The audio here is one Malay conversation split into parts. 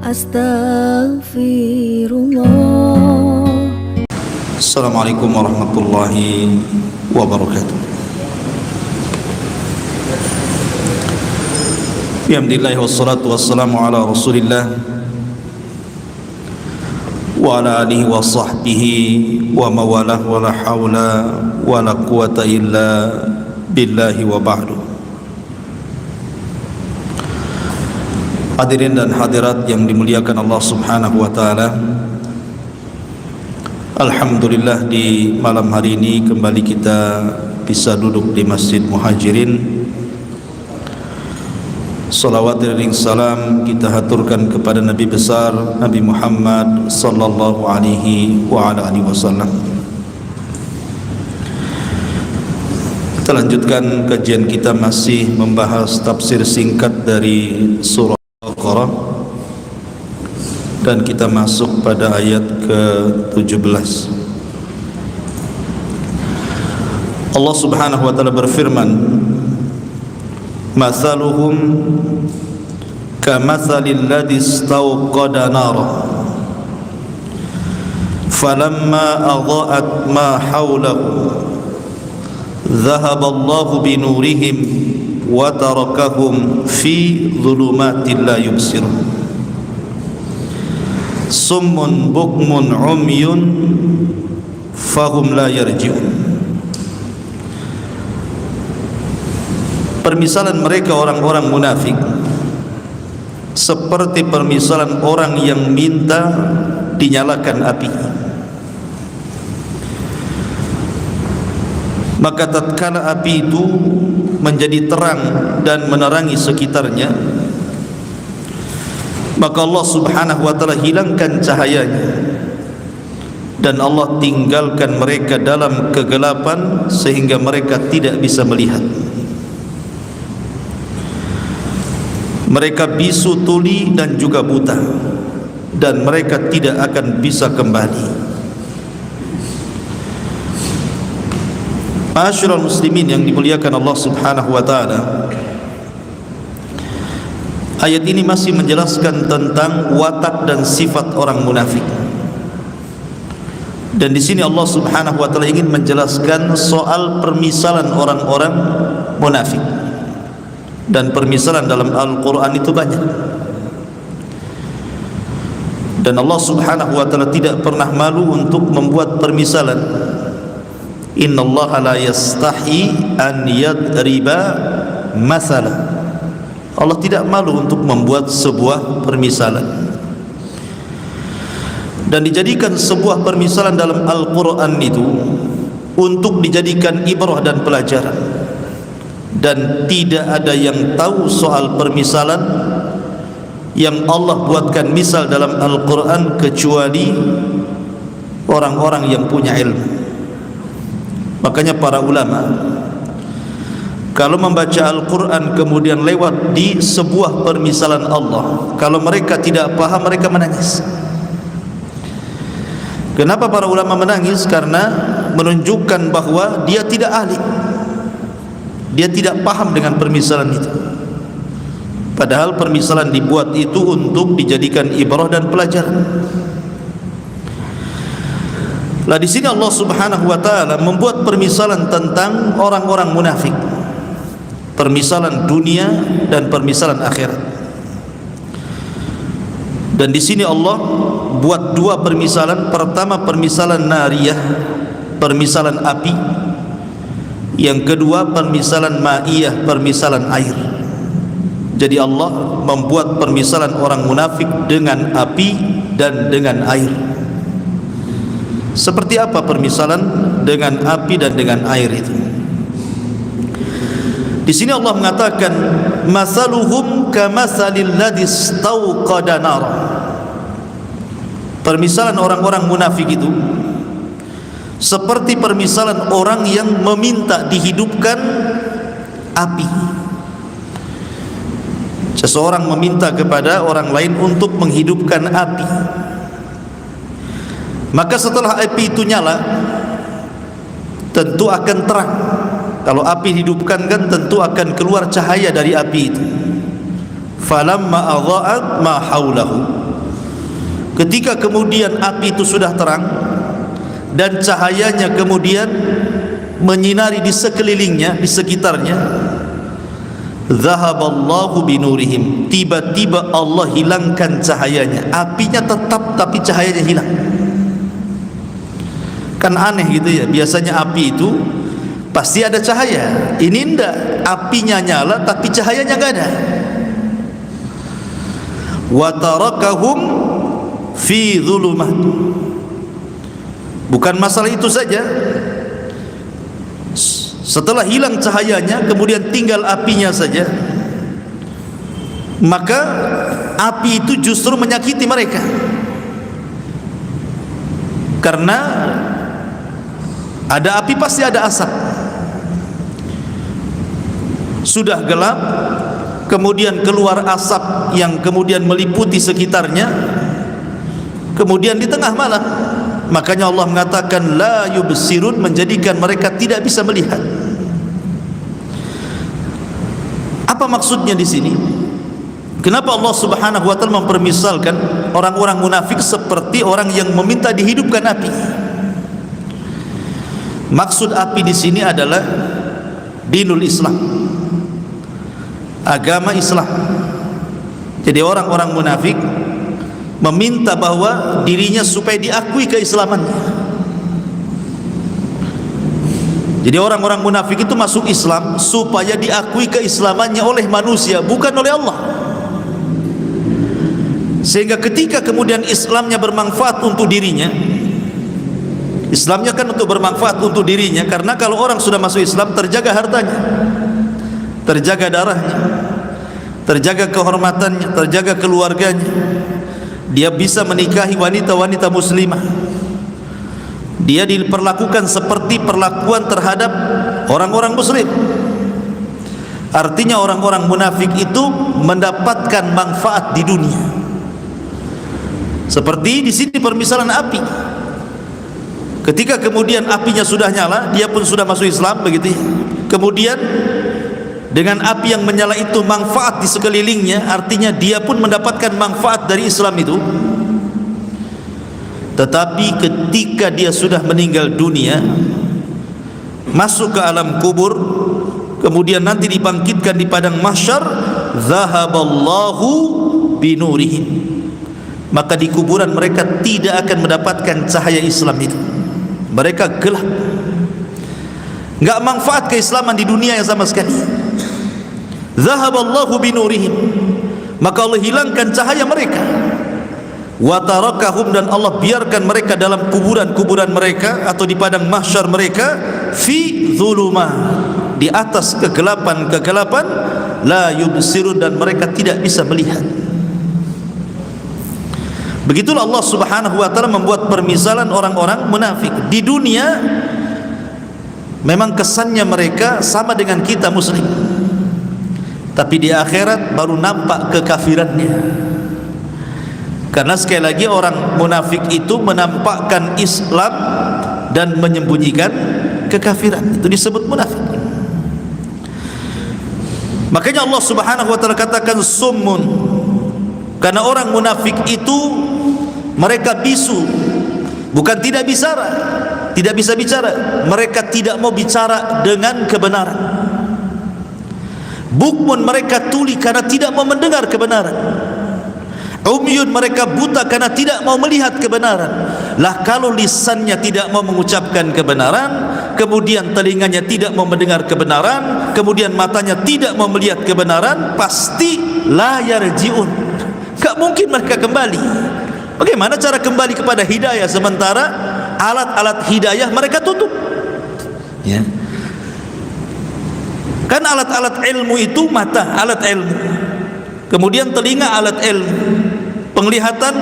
Astaghfirullah. Assalamualaikum warahmatullahi wabarakatuh. Alhamdulillah wassalatu wassalamu ala Rasulillah wa ala alihi wa sahbihi wa mawalah wa la hawla wa la quwata illa billahi wa ba'du. Hadirin dan hadirat yang dimuliakan Allah Subhanahu wa taala. Alhamdulillah, di malam hari ini kembali kita bisa duduk di Masjid Muhajirin. Salawat dan salam kita haturkan kepada Nabi besar Nabi Muhammad sallallahu alaihi wa ala alihi wasallam. Kita lanjutkan kajian kita, masih membahas tafsir singkat dari surah Al-Baqarah, dan kita masuk pada ayat ke-17. Allah Subhanahu wa taala berfirman, "Mathaluhum kamathalil ladzi istawqada nara falamma adha'at ma hawlahu dhahaba Allahu binurihim wa tarakahum fi dhulumatin la yubsirun summun bukmun umyun fahum la yarji'un." Permisalan mereka orang-orang munafik seperti permisalan orang yang minta dinyalakan api. Maka tatkala api itu menjadi terang dan menerangi sekitarnya, maka Allah Subhanahu wa taala hilangkan cahayanya dan Allah tinggalkan mereka dalam kegelapan sehingga mereka tidak bisa melihat. Mereka bisu tuli dan juga buta, dan mereka tidak akan bisa kembali. Ma'asyiral muslimin yang dimuliakan Allah Subhanahu wa taala, ayat ini masih menjelaskan tentang watak dan sifat orang munafik. Dan di sini Allah Subhanahu wa taala ingin menjelaskan soal permisalan orang-orang munafik. Dan permisalan dalam Al-Quran itu banyak, dan Allah Subhanahu wa ta'ala tidak pernah malu untuk membuat permisalan. Innallaha la yastahi an yadriba mathala. Allah tidak malu untuk membuat sebuah permisalan, dan dijadikan sebuah permisalan dalam Al-Quran itu untuk dijadikan ibrah dan pelajaran. Dan tidak ada yang tahu soal permisalan yang Allah buatkan misal dalam Al-Quran kecuali orang-orang yang punya ilmu. Makanya para ulama kalau membaca Al-Quran kemudian lewat di sebuah permisalan Allah, kalau mereka tidak paham mereka menangis. Kenapa para ulama menangis? Karena menunjukkan bahwa dia tidak ahli, dia tidak paham dengan permisalan itu. Padahal permisalan dibuat itu untuk dijadikan ibrah dan pelajaran. Lah di sini Allah Subhanahu wa taala membuat permisalan tentang orang-orang munafik. Permisalan dunia dan permisalan akhirat. Dan di sini Allah buat dua permisalan. Pertama permisalan nariyah, permisalan api. Yang kedua permisalan ma'iyah, permisalan air. Jadi Allah membuat permisalan orang munafik dengan api dan dengan air. Seperti apa permisalan dengan api dan dengan air itu? Di sini Allah mengatakan, "Mathaluhum kamathalil ladzi istawqada nara." Permisalan orang-orang munafik itu seperti permisalan orang yang meminta dihidupkan api. Seseorang meminta kepada orang lain untuk menghidupkan api. Maka setelah api itu nyala, tentu akan terang. Kalau api dihidupkan kan tentu akan keluar cahaya dari api itu. Falamma adha'at ma haulahu. ketika kemudian api itu sudah terang dan cahayanya kemudian menyinari di sekelilingnya, di sekitarnya, zahaballahu binurihim, tiba-tiba Allah hilangkan cahayanya. Apinya tetap tapi cahayanya hilang. Kan aneh gitu ya, biasanya api itu pasti ada cahaya. Ini enggak, apinya nyala tapi cahayanya enggak ada. Wa tarakahum fi dhulumat. Bukan masalah itu saja, setelah hilang cahayanya kemudian tinggal apinya saja, maka api itu justru menyakiti mereka. Karena ada api pasti ada asap. Sudah gelap, kemudian keluar asap yang kemudian meliputi sekitarnya, kemudian di tengah malam, makanya Allah mengatakan la yubsirun, menjadikan mereka tidak bisa melihat. Apa maksudnya di sini? Kenapa Allah Subhanahu wa taala mempermisalkan orang-orang munafik seperti orang yang meminta dihidupkan api? Maksud api di sini adalah dinul Islam, agama Islam. Jadi orang-orang munafik meminta bahwa dirinya supaya diakui keislamannya. Jadi orang-orang munafik itu masuk Islam supaya diakui keislamannya oleh manusia, bukan oleh Allah. Sehingga ketika kemudian Islamnya bermanfaat untuk dirinya, Islamnya kan untuk bermanfaat untuk dirinya, karena kalau orang sudah masuk Islam terjaga hartanya, terjaga darahnya, terjaga kehormatannya, terjaga keluarganya. Dia bisa menikahi wanita-wanita muslimah. Dia diperlakukan seperti perlakuan terhadap orang-orang muslim. Artinya orang-orang munafik itu mendapatkan manfaat di dunia. Seperti di sini permisalan api. Ketika kemudian apinya sudah nyala, dia pun sudah masuk Islam, begitu ya. Kemudian dengan api yang menyala itu manfaat di sekelilingnya, artinya dia pun mendapatkan manfaat dari Islam itu. Tetapi ketika dia sudah meninggal dunia, masuk ke alam kubur, kemudian nanti dibangkitkan di padang mahsyar, zahaballahu binurihim, maka di kuburan mereka tidak akan mendapatkan cahaya Islam itu. Mereka gelap, enggak manfaat keislaman di dunia yang sama sekali. Zahaballahu binurihim, maka Allah hilangkan cahaya mereka. Wa tarakahum, dan Allah biarkan mereka dalam kuburan-kuburan mereka atau di padang mahsyar mereka, fi dhulumah, di atas kegelapan-kegelapan, la yubsirun, dan mereka tidak bisa melihat. Begitulah Allah Subhanahu wa taala membuat permisalan orang-orang munafik. Di dunia memang kesannya mereka sama dengan kita muslim, tapi di akhirat baru nampak kekafirannya. Karena sekali lagi orang munafik itu menampakkan Islam dan menyembunyikan kekafiran. Itu disebut munafik. Makanya Allah Subhanahu wa taala katakan summun, karena orang munafik itu mereka bisu, bukan tidak bicara, tidak bisa bicara, mereka tidak mau bicara dengan kebenaran. Bukmun, mereka tuli karena tidak mau mendengar kebenaran. Umyun, mereka buta karena tidak mau melihat kebenaran. Lah kalau lisannya tidak mau mengucapkan kebenaran, kemudian telinganya tidak mau mendengar kebenaran, kemudian matanya tidak mau melihat kebenaran, pasti la yarji'un, enggak mungkin mereka kembali. Bagaimana cara kembali kepada hidayah sementara alat-alat hidayah mereka tutup? Ya. Kan alat-alat ilmu itu mata, alat ilmu. Kemudian telinga, alat ilmu. Penglihatan,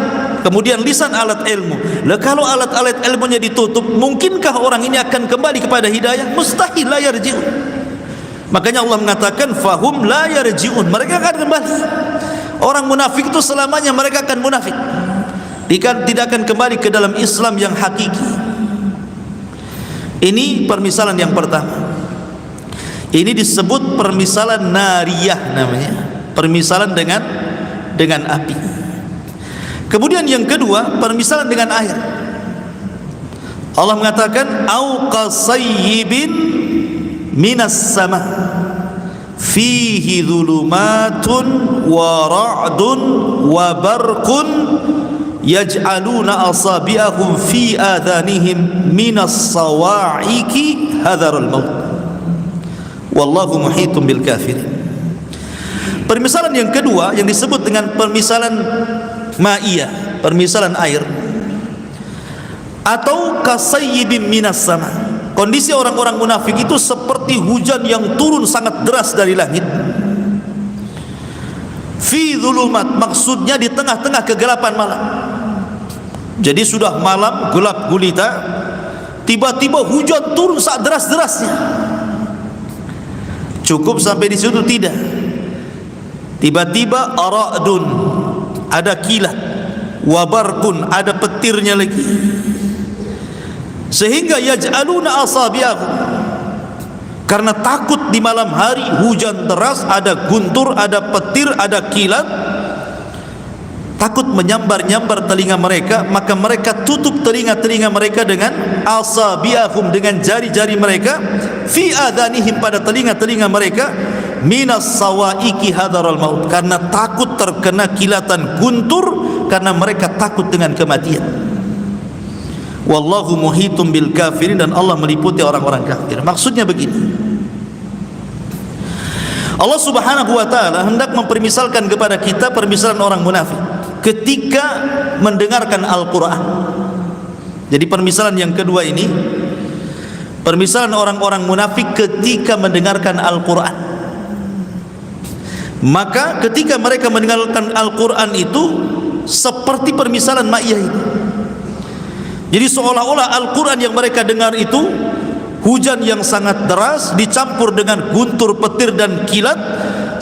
kemudian lisan, alat ilmu. Lah kalau alat-alat ilmunya ditutup, mungkinkah orang ini akan kembali kepada hidayah? Mustahil, la yarji'un. Makanya Allah mengatakan fahum la yarji'un, mereka akan kembali. Orang munafik itu selamanya mereka akan munafik. Tidak akan kembali ke dalam Islam yang hakiki. Ini permisalan yang pertama. Ini disebut permisalan nariyah namanya. Permisalan dengan api. Kemudian yang kedua, permisalan dengan air. Allah mengatakan au qasayyibin minas sama fihi dhulumatun wa ra'dun wa barqun yaj'aluna asabi'ahum fi adhanihim minas sawa'iqi hadharul maut wallahu muhitun bil kafirin. Permisalan yang kedua yang disebut dengan permisalan ma'iyah, permisalan air, atau kasayyibin minas sama. Kondisi orang-orang munafik itu seperti hujan yang turun sangat deras dari langit. Fi dhulumat, maksudnya di tengah-tengah kegelapan malam. Jadi sudah malam gelap gulita, tiba-tiba hujan turun sangat deras-derasnya. Cukup sampai di situ? Tidak. Tiba-tiba aradun, ada kilat, wabarkun, ada petirnya lagi, sehingga yaj'aluna asabi'ahum, karena takut di malam hari hujan deras, ada guntur, ada petir, ada kilat, takut menyambar-nyambar telinga mereka, maka mereka tutup telinga-telinga mereka dengan asabi'ahum, dengan jari-jari mereka, fi adhanihim, pada telinga-telinga mereka, minas sawaiki hadaral maut, karena takut terkena kilatan guntur, karena mereka takut dengan kematian. Wallahu muhitum bil kafirin, dan Allah meliputi orang-orang kafir. Maksudnya begini, Allah subhanahu wa ta'ala hendak mempermisalkan kepada kita permisalan orang munafik ketika mendengarkan Al-Quran. Jadi permisalan yang kedua ini, permisalan orang-orang munafik ketika mendengarkan Al-Quran. Maka ketika mereka mendengarkan Al-Quran itu seperti permisalan ma'iyah ini. Jadi seolah-olah Al-Quran yang mereka dengar itu hujan yang sangat deras dicampur dengan guntur, petir dan kilat,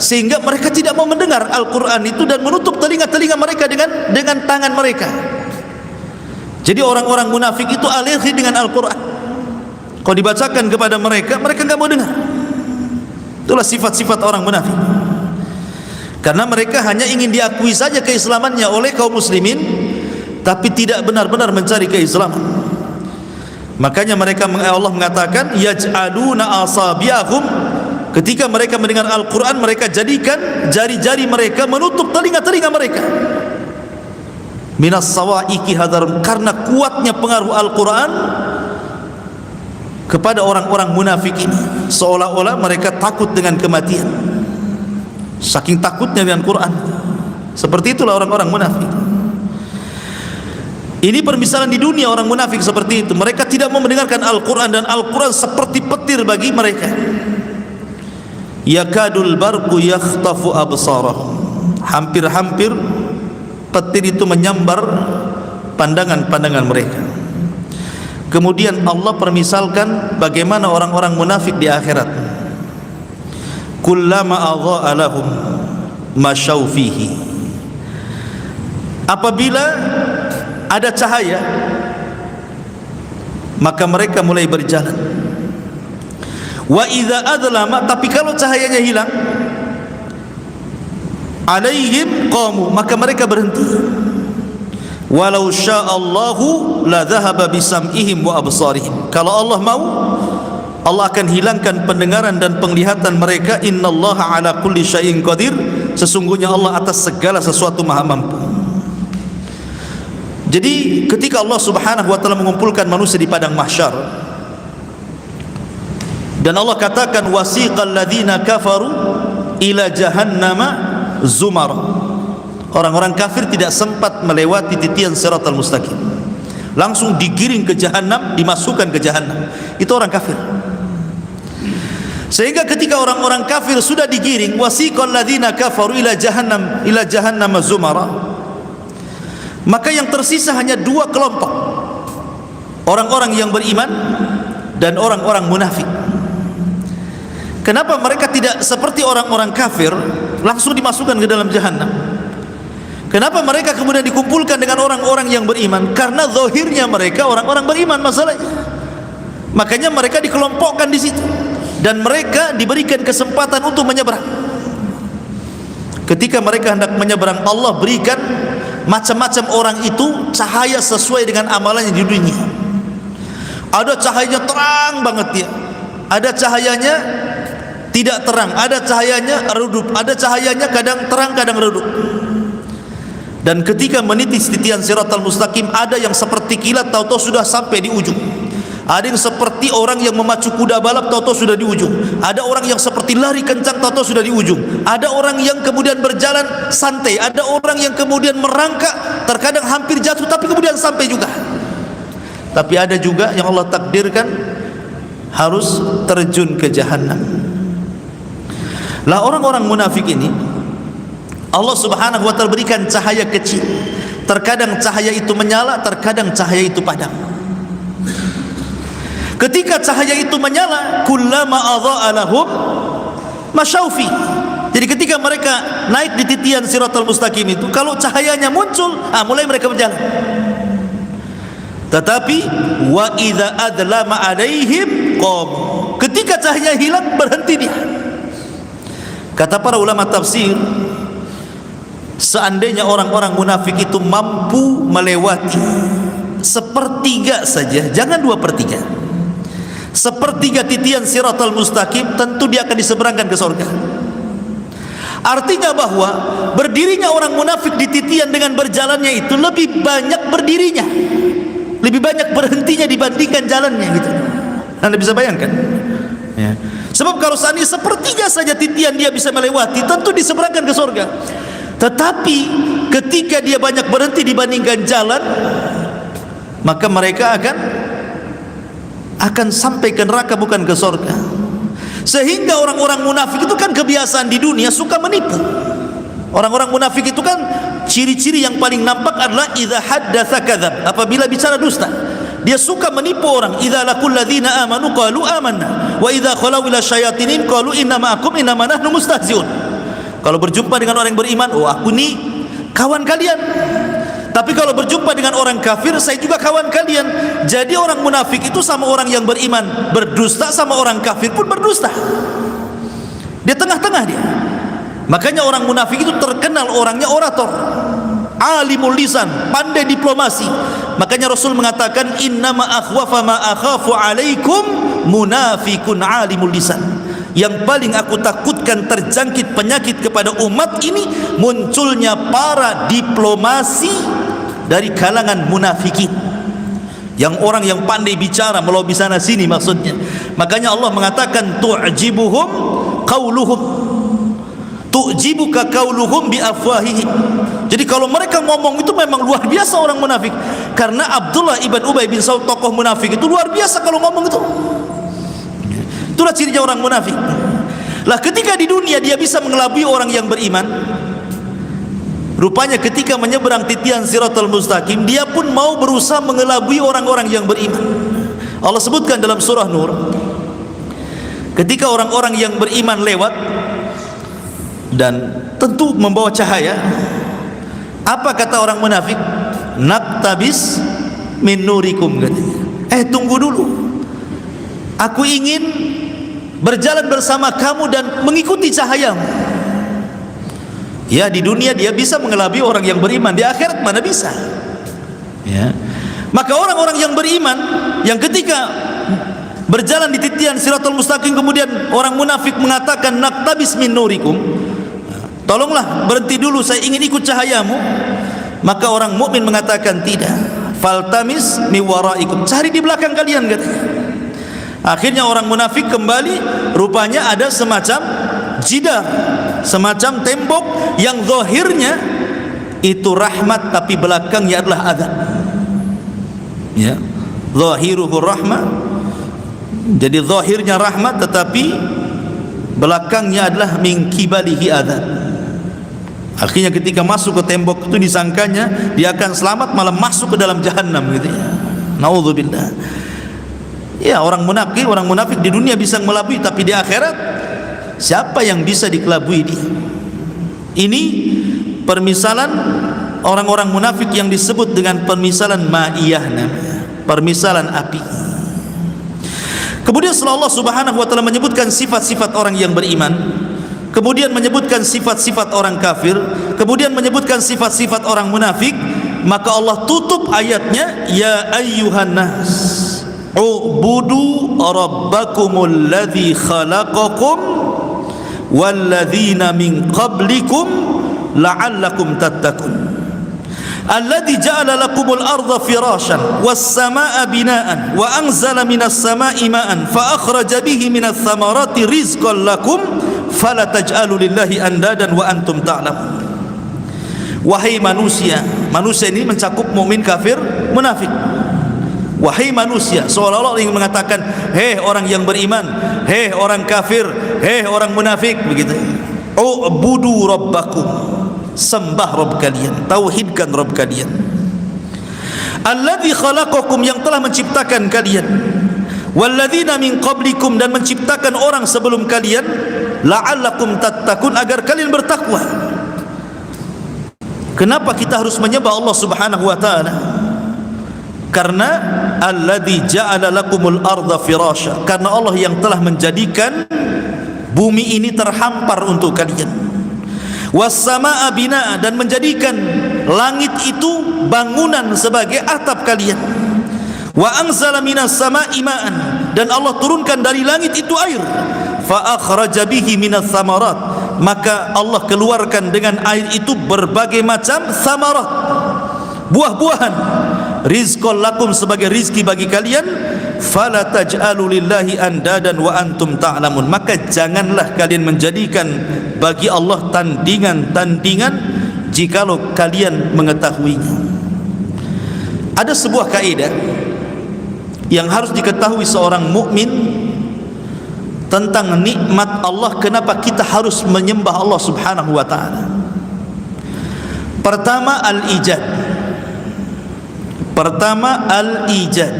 sehingga mereka tidak mau mendengar Al-Quran itu dan menutup telinga-telinga mereka dengan tangan mereka. Jadi orang-orang munafik itu alergi dengan Al-Quran. Kalau dibacakan kepada mereka, mereka enggak mau dengar. Itulah sifat-sifat orang munafik. Karena mereka hanya ingin diakui saja keislamannya oleh kaum muslimin, tapi tidak benar-benar mencari keislaman. Makanya mereka, Allah mengatakan yaj'aluna asabi'ahum, ketika mereka mendengar Al-Quran, mereka jadikan jari-jari mereka menutup telinga-telinga mereka, minas sawaiki hadar, karena kuatnya pengaruh Al-Quran kepada orang-orang munafik ini. Seolah-olah mereka takut dengan kematian, saking takutnya dengan Quran. Seperti itulah orang-orang munafik. Ini permisalan di dunia orang munafik seperti itu. Mereka tidak mau mendengarkan Al-Quran, dan Al-Quran seperti petir bagi mereka. Yakadul barqu yakhtafu absarahum, hampir-hampir petir itu menyambar pandangan-pandangan mereka. Kemudian Allah permisalkan bagaimana orang-orang munafik di akhirat. Kullama adha'a lahum masyaw fihi, apabila ada cahaya maka mereka mulai berjalan. Wa idza adlama, tapi kalau cahayanya hilang, alaihim qamu, maka mereka berhenti. Walau sya'allahu la dhahaba bisam'ihim wa absarihim, kalau Allah mau, Allah akan hilangkan pendengaran dan penglihatan mereka. Innallaha ala kulli syai'in qadir, sesungguhnya Allah atas segala sesuatu maha mampu. Jadi ketika Allah subhanahu wa ta'ala mengumpulkan manusia di padang mahsyar, dan Allah katakan wasiqal ladzina kafaru ila jahannama zumar, orang-orang kafir tidak sempat melewati titian siratal mustaqim, langsung digiring ke jahannam, dimasukkan ke jahannam. Itu orang kafir. Sehingga ketika orang-orang kafir sudah digiring, wasiqal ladzina kafaru ila jahannam zumara, maka yang tersisa hanya dua kelompok, orang-orang yang beriman dan orang-orang munafik. Kenapa mereka tidak seperti orang-orang kafir langsung dimasukkan ke dalam jahannam? Kenapa mereka kemudian dikumpulkan dengan orang-orang yang beriman? Karena zahirnya mereka orang-orang beriman masalahnya. Makanya mereka dikelompokkan di situ, dan mereka diberikan kesempatan untuk menyeberang. Ketika mereka hendak menyeberang, Allah berikan macam-macam orang itu cahaya sesuai dengan amalannya di dunia. Ada cahayanya terang banget dia, ada cahayanya tidak terang, ada cahayanya redup, ada cahayanya kadang terang kadang redup. Dan ketika meniti titian siratal mustaqim, ada yang seperti kilat tahu-tahu sudah sampai di ujung. Ada yang seperti orang yang memacu kuda balap tahu-tahu sudah di ujung. Ada orang yang seperti lari kencang tahu-tahu sudah di ujung. Ada orang yang kemudian berjalan santai, ada orang yang kemudian merangkak, terkadang hampir jatuh tapi kemudian sampai juga. Tapi ada juga yang Allah takdirkan harus terjun ke jahanam. Lah orang-orang munafik ini Allah Subhanahu wa taala berikan cahaya kecil. Terkadang cahaya itu menyala, terkadang cahaya itu padam. Ketika cahaya itu menyala, kullama adha'a lahum masyaufi. Jadi ketika mereka naik di titian siratal mustaqim itu, kalau cahayanya muncul, mulai mereka berjalan. Tetapi wa idza adlama alaihim qam. Ketika cahaya hilang, berhenti dia. Kata para ulama tafsir, seandainya orang-orang munafik itu mampu melewati sepertiga saja, jangan 2/3, sepertiga titian siratal mustaqim, tentu dia akan diseberangkan ke surga. Artinya bahwa berdirinya orang munafik di titian dengan berjalannya itu lebih banyak berdirinya, lebih banyak berhentinya dibandingkan jalannya gitu. Anda bisa bayangkan ya. Sebab kalau seandainya sepertiga saja titian dia bisa melewati, tentu diseberangkan ke surga. Tetapi ketika dia banyak berhenti dibandingkan jalan, maka mereka akan sampai ke neraka bukan ke surga. Sehingga orang-orang munafik itu kan kebiasaan di dunia suka menipu. Orang-orang munafik itu kan ciri-ciri yang paling nampak adalah idza haddatsa kadzab, apabila bicara dusta. Dia suka menipu orang. Idza laqul ladzina amanu qalu amanna wa idza khalau ila syayatinin qalu inna ma'akum innama nahnu mustahzi'un. Kalau berjumpa dengan orang yang beriman, oh aku ni kawan kalian. Tapi kalau berjumpa dengan orang kafir, saya juga kawan kalian. Jadi orang munafik itu sama orang yang beriman berdusta, sama orang kafir pun berdusta. Dia tengah-tengah dia. Makanya orang munafik itu terkenal orangnya orator, alimul lisan, pandai diplomasi. Makanya Rasul mengatakan innama akhwafa ma akhafu alaikum munafikun alimul lisan. Yang paling aku takutkan terjangkit penyakit kepada umat ini munculnya para diplomasi dari kalangan munafikin, yang orang yang pandai bicara melobi sana sini maksudnya. Makanya Allah mengatakan tu'jibuhum qauluhum, tu'jibuka qauluhum bi afwahihim. Jadi kalau mereka ngomong itu memang luar biasa orang munafik. Karena Abdullah ibn Ubay bin Salul, tokoh munafik itu luar biasa kalau ngomong itu. Itulah cirinya orang munafik. Lah ketika di dunia dia bisa mengelabui orang yang beriman, rupanya ketika menyeberang titian siratal mustaqim, dia pun mau berusaha mengelabui orang-orang yang beriman. Allah sebutkan dalam surah Nur, ketika orang-orang yang beriman lewat dan tentu membawa cahaya, apa kata orang munafik? Naktabis min nurikum, katanya. Tunggu dulu, aku ingin berjalan bersama kamu dan mengikuti cahayamu. Ya, di dunia dia bisa mengelabui orang yang beriman, di akhirat mana bisa ya. Maka orang-orang yang beriman yang ketika berjalan di titian siratal mustaqim, kemudian orang munafik mengatakan naktabis min nurikum, tolonglah berhenti dulu, saya ingin ikut cahayamu. Maka orang mukmin mengatakan tidak, faltamis mi waraikum, cari di belakang kalian, katanya. Akhirnya orang munafik kembali, rupanya ada semacam jidar, semacam tembok yang zahirnya itu rahmat tapi belakangnya adalah azab. Ya, zahiruhu rahmah. Jadi zahirnya rahmat tetapi belakangnya adalah min kibalihi azab. Akhirnya ketika masuk ke tembok itu disangkanya dia akan selamat, malah masuk ke dalam jahanam gitu ya. Nauzubillah. Ya, orang munafik di dunia bisa melabui, tapi di akhirat siapa yang bisa dikelabui dia? Ini permisalan orang-orang munafik yang disebut dengan permisalan ma'iyah namanya, permisalan api. Kemudian setelah Allah Subhanahu wa taala menyebutkan sifat-sifat orang yang beriman, kemudian menyebutkan sifat-sifat orang kafir, kemudian menyebutkan sifat-sifat orang munafik, maka Allah tutup ayatnya, ya ayyuhan nas ubudu rabbakumul ladzi khalaqakum walladzina min qablikum la'allakum tattaqun alladzi ja'ala lakumul arda firashan was samaa'a binaan wa anzala minas samaa'i ma'an fa akhraja bihi minas thamarati rizqan lakum fala taj'alu lillahi andadan wa antum ta'lamun. Wahai manusia, manusia ini mencakup mukmin, kafir, munafik. Wahai manusia, seolah-olah ingin mengatakan, hei orang yang beriman, hei orang kafir, hei orang munafik, begitu. U'budu rabbakum, sembah Rabb kalian, tauhidkan Rabb kalian. Alladzi khalaqakum, yang telah menciptakan kalian, walladzina min qablikum, dan menciptakan orang sebelum kalian, la'allakum tattaqun, agar kalian bertakwa. Kenapa kita harus menyembah Allah Subhanahu wa taala? Karena alladzi ja'ala lakumul arda firasha, karena Allah yang telah menjadikan bumi ini terhampar untuk kalian. Was samaa'a binaa, dan menjadikan langit itu bangunan sebagai atap kalian. Wa anzala minas samaa'i ma'an, dan Allah turunkan dari langit itu air. Fa akhraja bihi minas thamarat, maka Allah keluarkan dengan air itu berbagai macam thamarat, buah-buahan. Rizqan lakum, sebagai rizki bagi kalian. Fala taj'alu lillahi andadan wa antum ta'lamun, maka janganlah kalian menjadikan bagi Allah tandingan-tandingan jikalau kalian mengetahuinya. Ada sebuah kaidah yang harus diketahui seorang mukmin tentang nikmat Allah, kenapa kita harus menyembah Allah Subhanahu wa taala. Pertama, al-ijad. Pertama, al-ijad.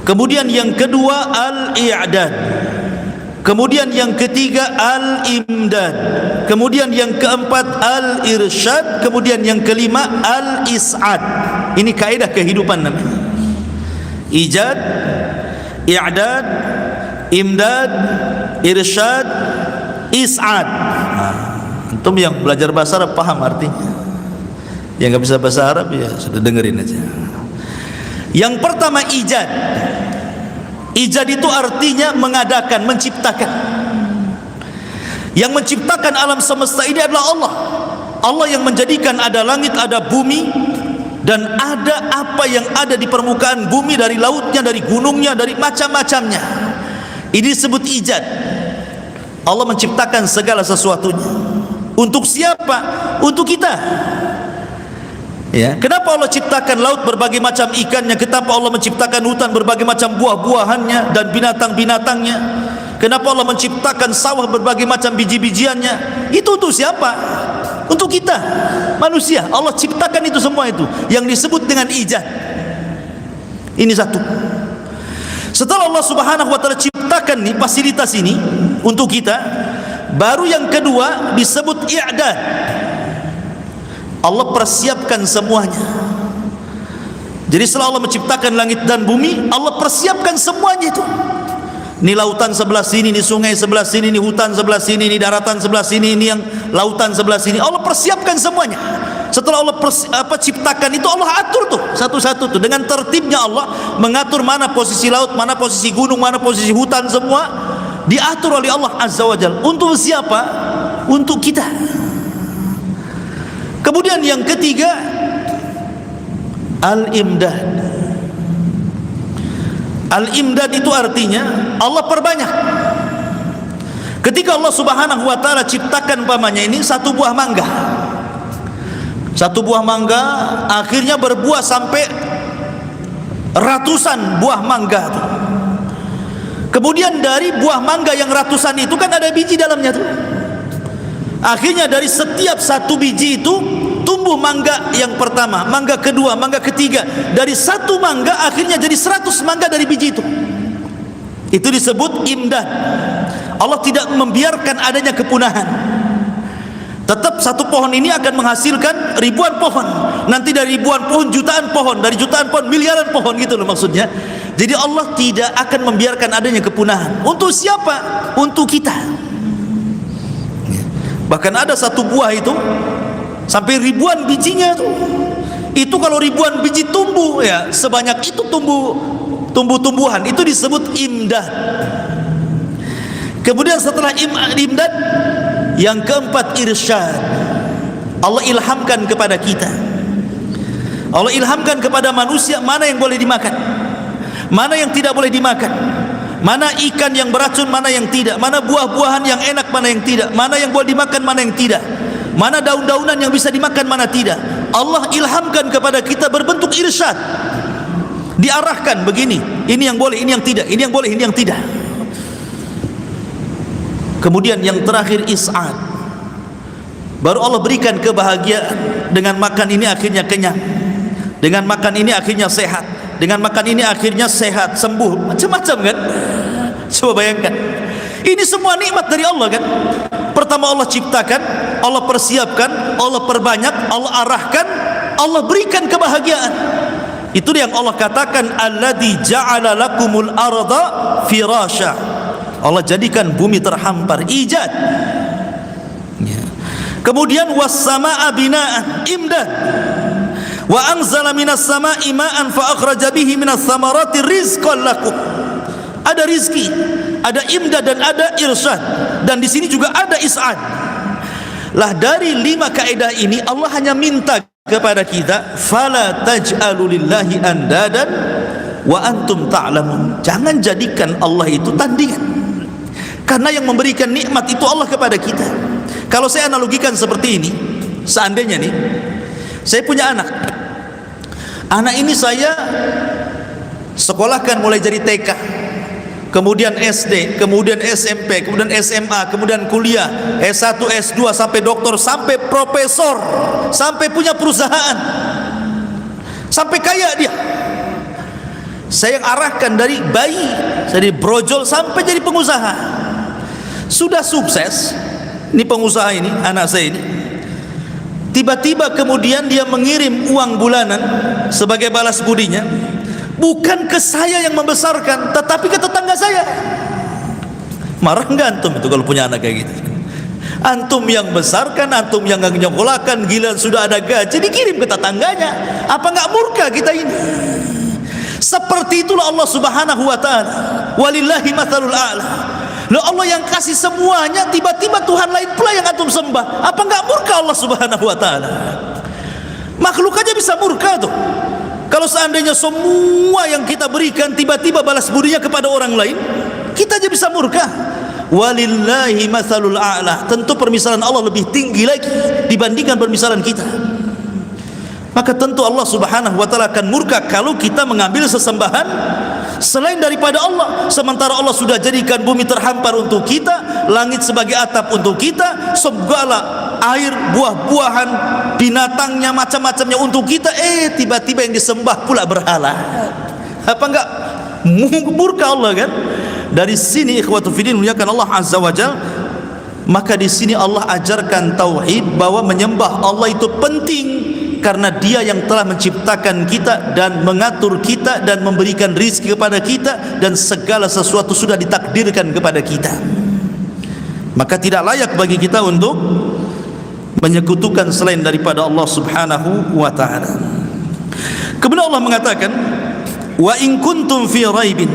Kemudian yang kedua, al-i'dad. Kemudian yang ketiga, al-imdad. Kemudian yang keempat, al-irsyad. Kemudian yang kelima, al-is'ad. Ini kaidah kehidupan namanya. Ijad, i'dad, imdad, irsyad, is'ad. Antum yang belajar bahasa Arab paham artinya. Yang enggak bisa bahasa Arab ya sudah dengerin aja. Yang pertama, ijad. Ijad itu artinya mengadakan, menciptakan. Yang menciptakan alam semesta ini adalah Allah. Allah yang menjadikan ada langit, ada bumi, dan ada apa yang ada di permukaan bumi, dari lautnya, dari gunungnya, dari macam-macamnya. Ini disebut ijad. Allah menciptakan segala sesuatunya. Untuk siapa? Untuk kita. Ya, kenapa Allah ciptakan laut berbagai macam ikannya? Kenapa Allah menciptakan hutan berbagai macam buah-buahannya dan binatang-binatangnya? Kenapa Allah menciptakan sawah berbagai macam biji-bijiannya? Itu untuk siapa? Untuk kita, manusia. Allah ciptakan itu semua, itu yang disebut dengan ijad. Ini satu. Setelah Allah Subhanahu wa taala ciptakan nih fasilitas ini untuk kita, baru yang kedua disebut i'dad. Allah persiapkan semuanya. Jadi setelah Allah menciptakan langit dan bumi, Allah persiapkan semuanya itu. Ini lautan sebelah sini, ini sungai sebelah sini, ini hutan sebelah sini, ini daratan sebelah sini, ini yang lautan sebelah sini. Allah persiapkan semuanya. Setelah Allah ciptakan itu, Allah atur tuh satu-satu tuh dengan tertibnya. Allah mengatur mana posisi laut, mana posisi gunung, mana posisi hutan, semua diatur oleh Allah Azza wa Jalla. Untuk siapa? Untuk kita. Kemudian yang ketiga, al-imdad. Al-imdad itu artinya Allah perbanyak. Ketika Allah Subhanahu wa taala ciptakan umpamanya ini satu buah mangga. Satu buah mangga akhirnya berbuah sampai ratusan buah mangga. Kemudian dari buah mangga yang ratusan itu kan ada biji dalamnya tuh. Akhirnya dari setiap satu biji itu tumbuh mangga yang pertama, mangga kedua, mangga ketiga. Dari satu mangga akhirnya jadi 100 mangga dari biji itu. Itu disebut imdad. Allah tidak membiarkan adanya kepunahan. Tetap satu pohon ini akan menghasilkan ribuan pohon. Nanti dari ribuan pohon jutaan pohon, dari jutaan pohon miliaran pohon, gitu loh maksudnya. Jadi Allah tidak akan membiarkan adanya kepunahan. Untuk siapa? Untuk kita. Bahkan ada satu buah itu sampai ribuan bijinya tuh. Itu kalau ribuan biji tumbuh ya, sebanyak itu tumbuh-tumbuhan itu disebut imdad. Kemudian setelah imdad, yang keempat irsyad. Allah ilhamkan kepada kita. Allah ilhamkan kepada manusia mana yang boleh dimakan, mana yang tidak boleh dimakan, mana ikan yang beracun, mana yang tidak, mana buah-buahan yang enak, mana yang tidak, mana yang boleh dimakan, mana yang tidak, mana daun-daunan yang bisa dimakan, mana tidak. Allah ilhamkan kepada kita berbentuk irsyad, diarahkan begini, ini yang boleh, ini yang tidak, ini yang boleh, ini yang tidak. Kemudian yang terakhir is'ad, baru Allah berikan kebahagiaan. Dengan makan ini akhirnya kenyang, dengan makan ini akhirnya sehat, dengan makan ini akhirnya sehat, sembuh, macam-macam kan. Coba bayangkan, ini semua nikmat dari Allah kan. Pertama Allah ciptakan, Allah persiapkan, Allah perbanyak, Allah arahkan, Allah berikan kebahagiaan. Itu yang Allah katakan, alladzi ja'ala lakumul arda firasya. Allah jadikan bumi terhampar, ijad. Kemudian was-samaa'a bina'an, imdad. Wa anzala minas samaa'i ma'an fa akhraja bihi minas thamarati rizqan lakum. Ada rizki, ada imdad dan ada irsyad, dan di sini juga ada is'ad. Lah dari 5 kaidah ini Allah hanya minta kepada kita, fala taj'alu lillahi andadan wa antum ta'lamun. Jangan jadikan Allah itu tandingan, karena yang memberikan nikmat itu Allah kepada kita. Kalau saya analogikan seperti ini, seandainya nih saya punya anak ini saya sekolahkan mulai dari TK, kemudian SD, kemudian SMP, kemudian SMA, kemudian kuliah, S1, S2 sampai doktor, sampai profesor, sampai punya perusahaan, sampai kaya dia. Saya yang arahkan dari bayi, dari brojol sampai jadi pengusaha. Sudah sukses, ini pengusaha ini, anak saya ini. Tiba-tiba kemudian dia mengirim uang bulanan sebagai balas budinya, bukan ke saya yang membesarkan, tetapi ke tetangga saya. Marah enggak antum itu kalau punya anak kayak gitu? Antum yang besarkan, antum yang nyekolahkan, gila sudah ada gaji dikirim ke tetangganya. Apa enggak murka kita ini? Seperti itulah Allah Subhanahu wa taala. Walillahi matsalul a'la. Loh, Allah yang kasih semuanya, tiba-tiba Tuhan lain pula yang antum sembah. Apa enggak murka Allah Subhanahu wa taala? Makhluk aja bisa murka tuh. Kalau seandainya semua yang kita berikan tiba-tiba balas budinya kepada orang lain, kita aja bisa murka. Walillahi matsalul a'la. Tentu permisalan Allah lebih tinggi lagi dibandingkan permisalan kita. Maka tentu Allah Subhanahu wa taala akan murka kalau kita mengambil sesembahan selain daripada Allah. Sementara Allah sudah jadikan bumi terhampar untuk kita, langit sebagai atap untuk kita, segala air, buah-buahan, binatangnya, macam-macamnya untuk kita. Tiba-tiba yang disembah pula berhala. Apa enggak murka Allah kan? Dari sini ikhwatu fiddin muliakan Allah Azza wa Jalla. Maka di sini Allah ajarkan tauhid, bahwa menyembah Allah itu penting, karena Dia yang telah menciptakan kita dan mengatur kita dan memberikan rizki kepada kita, dan segala sesuatu sudah ditakdirkan kepada kita. Maka tidak layak bagi kita untuk menyekutukan selain daripada Allah Subhanahu wa taala. Kemudian Allah mengatakan, wa in kuntum fi raibin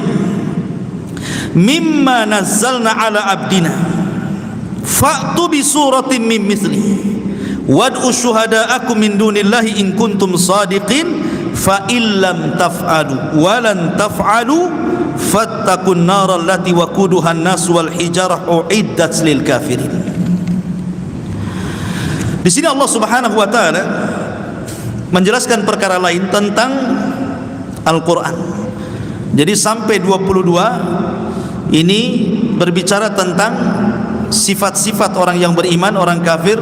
mimma nazzalna ala abdina fa'tu bi suratin min mithlihi wad'u syuhada'akum min dunillahi in kuntum sadiqin fa illam taf'alu wa lan taf'alu fattaqun nar allati waquduha an-nas wal hijarah uiddat lil kafirin. Di sini Allah Subhanahu wa taala menjelaskan perkara lain tentang Al-Qur'an. Jadi sampai 22 ini berbicara tentang sifat-sifat orang yang beriman, orang kafir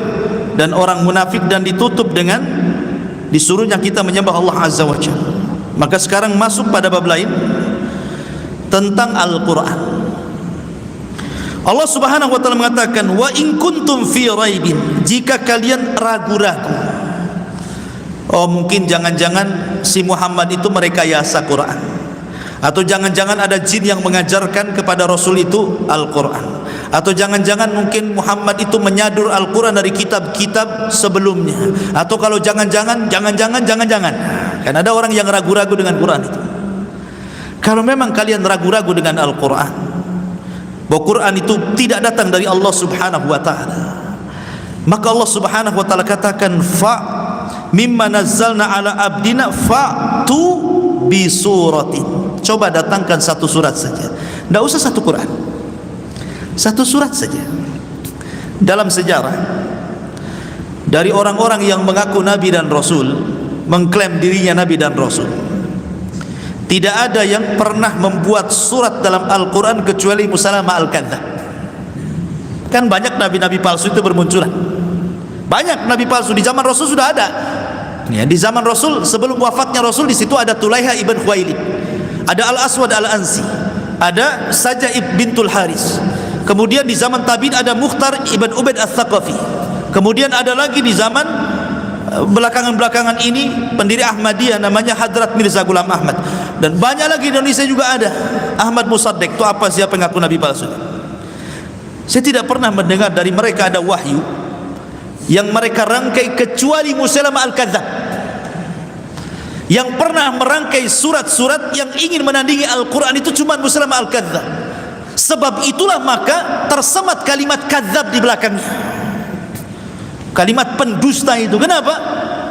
dan orang munafik, dan ditutup dengan disuruhnya kita menyembah Allah Azza wa Jalla. Maka sekarang masuk pada bab lain tentang Al-Qur'an. Allah Subhanahu wa taala mengatakan, wa in kuntum fi raibin, jika kalian ragu-ragu. Oh, mungkin jangan-jangan si Muhammad itu merekayasa Quran, atau jangan-jangan ada jin yang mengajarkan kepada Rasul itu Al-Quran, Atau jangan-jangan mungkin Muhammad itu menyadur Al-Quran dari kitab-kitab sebelumnya. Atau kalau jangan-jangan kan ada orang yang ragu-ragu dengan Quran itu. Kalau memang kalian ragu-ragu dengan Al-Quran, bahwa Quran itu tidak datang dari Allah subhanahu wa ta'ala, maka Allah subhanahu wa ta'ala katakan, fa mimma nazzalna ala abdina fa'tu bi suratin. Coba datangkan satu surat saja, tidak usah satu Quran, satu surat saja. Dalam sejarah, dari orang-orang yang mengaku Nabi dan Rasul, mengklaim dirinya Nabi dan Rasul, tidak ada yang pernah membuat surat dalam Al-Quran kecuali Musailamah Al-Kadzdzab. Kan banyak nabi-nabi palsu itu bermunculan. Banyak nabi palsu di zaman Rasul sudah ada. Ya, di zaman Rasul, sebelum wafatnya Rasul, di situ ada Tulaiha ibn Khuwailid, ada Al-Aswad Al-Ansi, ada Sajah bintul Haris. Kemudian di zaman tabi'in ada Mukhtar ibn Ubaid Al-Thaqafi. Kemudian ada lagi di zaman belakangan-belakangan ini pendiri Ahmadiyah namanya Hadrat Mirza Ghulam Ahmad. Dan banyak lagi di Indonesia juga ada Ahmad Musaddiq. Itu apa, siapa yang ngaku nabi palsu? Saya tidak pernah mendengar dari mereka ada wahyu yang mereka rangkai kecuali Musailamah Al-Kadzdzab. Yang pernah merangkai surat-surat yang ingin menandingi Al-Quran itu cuma Musailamah Al-Kadzdzab. Sebab itulah maka tersemat kalimat kadzab di belakangnya, kalimat pendusta itu. Kenapa?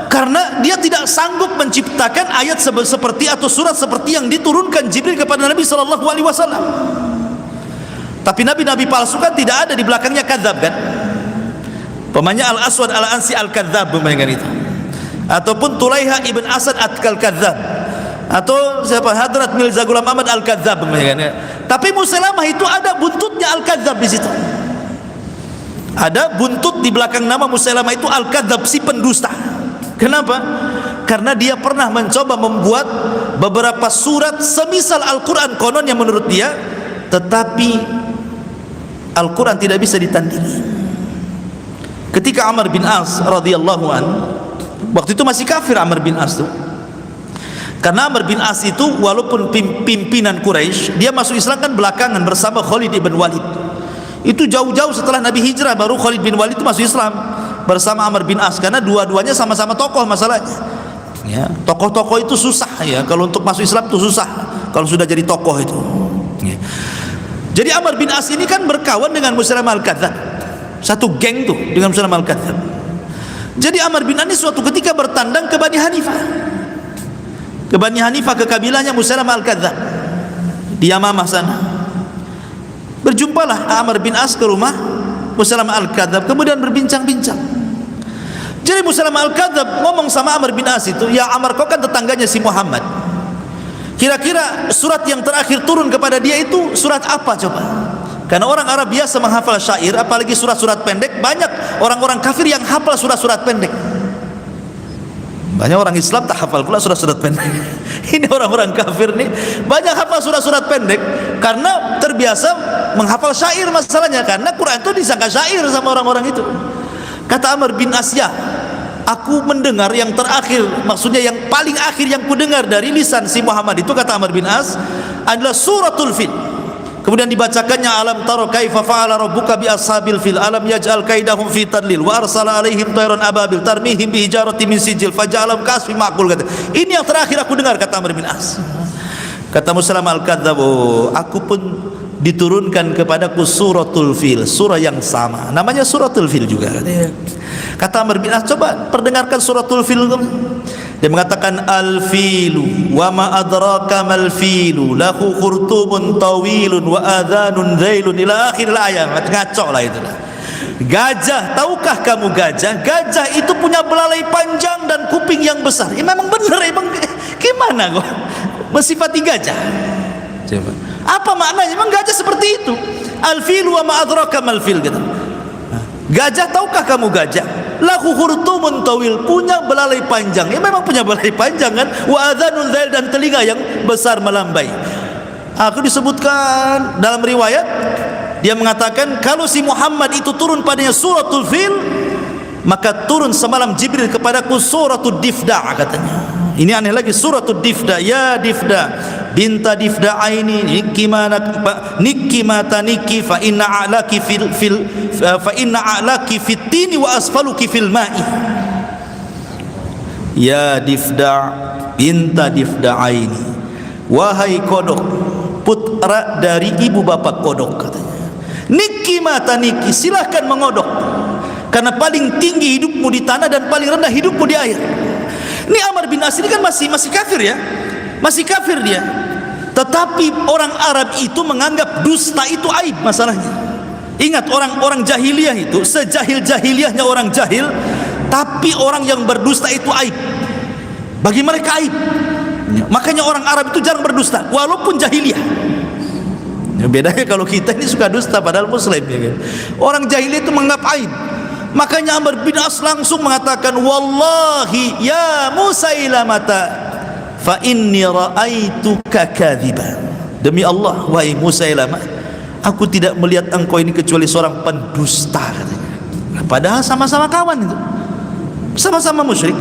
Karena dia tidak sanggup menciptakan ayat seperti atau surat seperti yang diturunkan Jibril kepada Nabi SAW. Tapi nabi-nabi palsu kan tidak ada di belakangnya kadzab kan? Pemanya Al-Aswad Al-Ansi Al-Kadzdzab pemainkan itu, ataupun Tulaiha ibn Asad Al-Kadzdzab, atau siapa, Hadrat Mirza Ghulam Ahmad Al-Kadzdzab pemainkan. Tapi Musailamah itu ada buntutnya Al-Kadzdzab di situ. Ada buntut di belakang nama Musailamah itu Al-Kadzdzab, si pendusta. Kenapa? Karena dia pernah mencoba membuat beberapa surat semisal Al-Quran konon yang menurut dia, tetapi Al-Quran tidak bisa ditandingi. Ketika Amr bin As radhiyallahu an, waktu itu masih kafir Amr bin As itu. Karena Amr bin As itu walaupun pimpinan Quraisy, dia masuk Islam kan belakangan bersama Khalid bin Walid. Itu jauh-jauh setelah Nabi hijrah baru Khalid bin Walid itu masuk Islam bersama Amr bin As, karena dua-duanya sama-sama tokoh masalahnya. Ya, tokoh-tokoh itu susah ya, kalau untuk masuk Islam itu susah kalau sudah jadi tokoh itu. Ya. Jadi Amr bin As ini kan berkawan dengan Musailamah Al-Kadzdzab, satu geng tuh dengan Musailamah Al-Kadzdzab. Jadi Amr bin As ini suatu ketika bertandang ke Bani Hanifah, ke kabilahnya Musailamah Al-Kadzdzab di Yamamah sana. Berjumpalah Amr bin As ke rumah Musailamah Al-Kadzdzab, kemudian berbincang-bincang. Jadi Musailamah Al-Kadzdzab ngomong sama Amr bin As itu, ya Amr, kau kan tetangganya si Muhammad, kira-kira surat yang terakhir turun kepada dia itu surat apa coba? Karena orang Arab biasa menghafal syair, apalagi surat-surat pendek. Banyak orang-orang kafir yang hafal surat-surat pendek. Banyak orang Islam tak hafal pula surat-surat pendek. Ini orang-orang kafir nih banyak hafal surat-surat pendek karena terbiasa menghafal syair masalahnya. Karena Quran itu disangka syair sama orang-orang itu. Kata Amr bin As, ya, aku mendengar yang terakhir, maksudnya yang paling akhir yang ku dengar dari lisan si Muhammad itu, kata Amr bin As, adalah suratul Fil. Kemudian dibacakannya, alam taro kaifa fa'ala rabbuka bi ashabil fil alam yaj'al kaidahum fi tadlil wa arsala alaihim tayran ababil tarmihim bi hijaratin min sijil faja'alam kasfi ma'qul. Kata, ini yang terakhir aku dengar, kata Amr bin As. Kata Musailamah Al-Kadzdzab, oh, aku pun diturunkan kepadaku suratul Fil, surah yang sama, namanya suratul Fil juga. Kata Amr bin As, coba perdengarkan suratul Fil. Dia mengatakan, al-filu wa ma adraka mal filu lahu khurtumun tawilun wa adhanun dhailun ila akhir ayat. Ngaco lah itu. Gajah, tahukah kamu gajah? Gajah itu punya belalai panjang dan kuping yang besar. Ya memang benar, emang gimana kok mensifati gajah? Coba. Apa maknanya? Memang gajah seperti itu. Al-filu wa ma adraka mal fil gitu. Gajah, tahukah kamu gajah? Lahu khurtumun tawil, punya belalai panjang. Ya memang punya belalai panjang kan. Wa adhanun dhail, dan telinga yang besar melambai. Aku disebutkan dalam riwayat, dia mengatakan kalau si Muhammad itu turun padanya suratul Fil, maka turun semalam Jibril kepadaku suratul Difda, katanya. Ini aneh lagi, suratul Difda, ya Difda binta difda'aini nikki mata nikki fa inna a'laki fit tini wa asfaluki fil ma'i. Ya Difda' binta difda'aini, wahai kodok, putra dari ibu bapa kodok, katanya. Nikki mata nikki, silahkan mengodok, karena paling tinggi hidupmu di tanah dan paling rendah hidupmu di air. Ini Amr bin As ini kan masih kafir ya, masih kafir dia. Tetapi orang Arab itu menganggap dusta itu aib masalahnya. Ingat, orang jahiliyah itu, sejahil-jahiliyahnya orang jahil, tapi orang yang berdusta itu aib. Bagi mereka aib. Makanya orang Arab itu jarang berdusta walaupun jahiliyah. Bedanya kalau kita ini suka dusta padahal muslim ya kan? Orang jahiliyah itu menganggap aib. Makanya Amr bin As langsung mengatakan, wallahi ya Musailamata fa inni ra'aituka kadhiban. Demi Allah wahai Musailamah, aku tidak melihat engkau ini kecuali seorang pendusta, katanya. Padahal sama-sama kawan itu, sama-sama musyrik.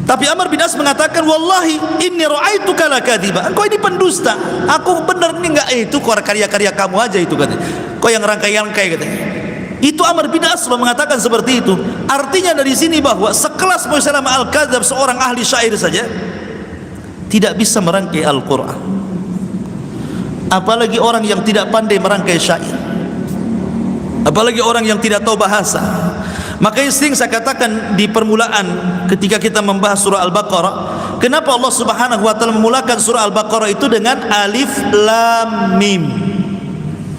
Tapi Amr bin As mengatakan, wallahi inni ra'aituka lakadhiba, engkau ini pendusta, aku benar ini enggak, itu karya-karya kamu aja itu, katanya. Kau yang rangkai-rangkai, katanya. Itu Amr bin As mengatakan seperti itu. Artinya dari sini bahwa sekelas Musailamah al-Kadzdzab, seorang ahli syair saja tidak bisa merangkai Al-Quran, apalagi orang yang tidak pandai merangkai syair, apalagi orang yang tidak tahu bahasa. Makanya sering saya katakan di permulaan ketika kita membahas surah Al-Baqarah, kenapa Allah Subhanahu wa taala memulakan surah Al-Baqarah itu dengan alif lam mim?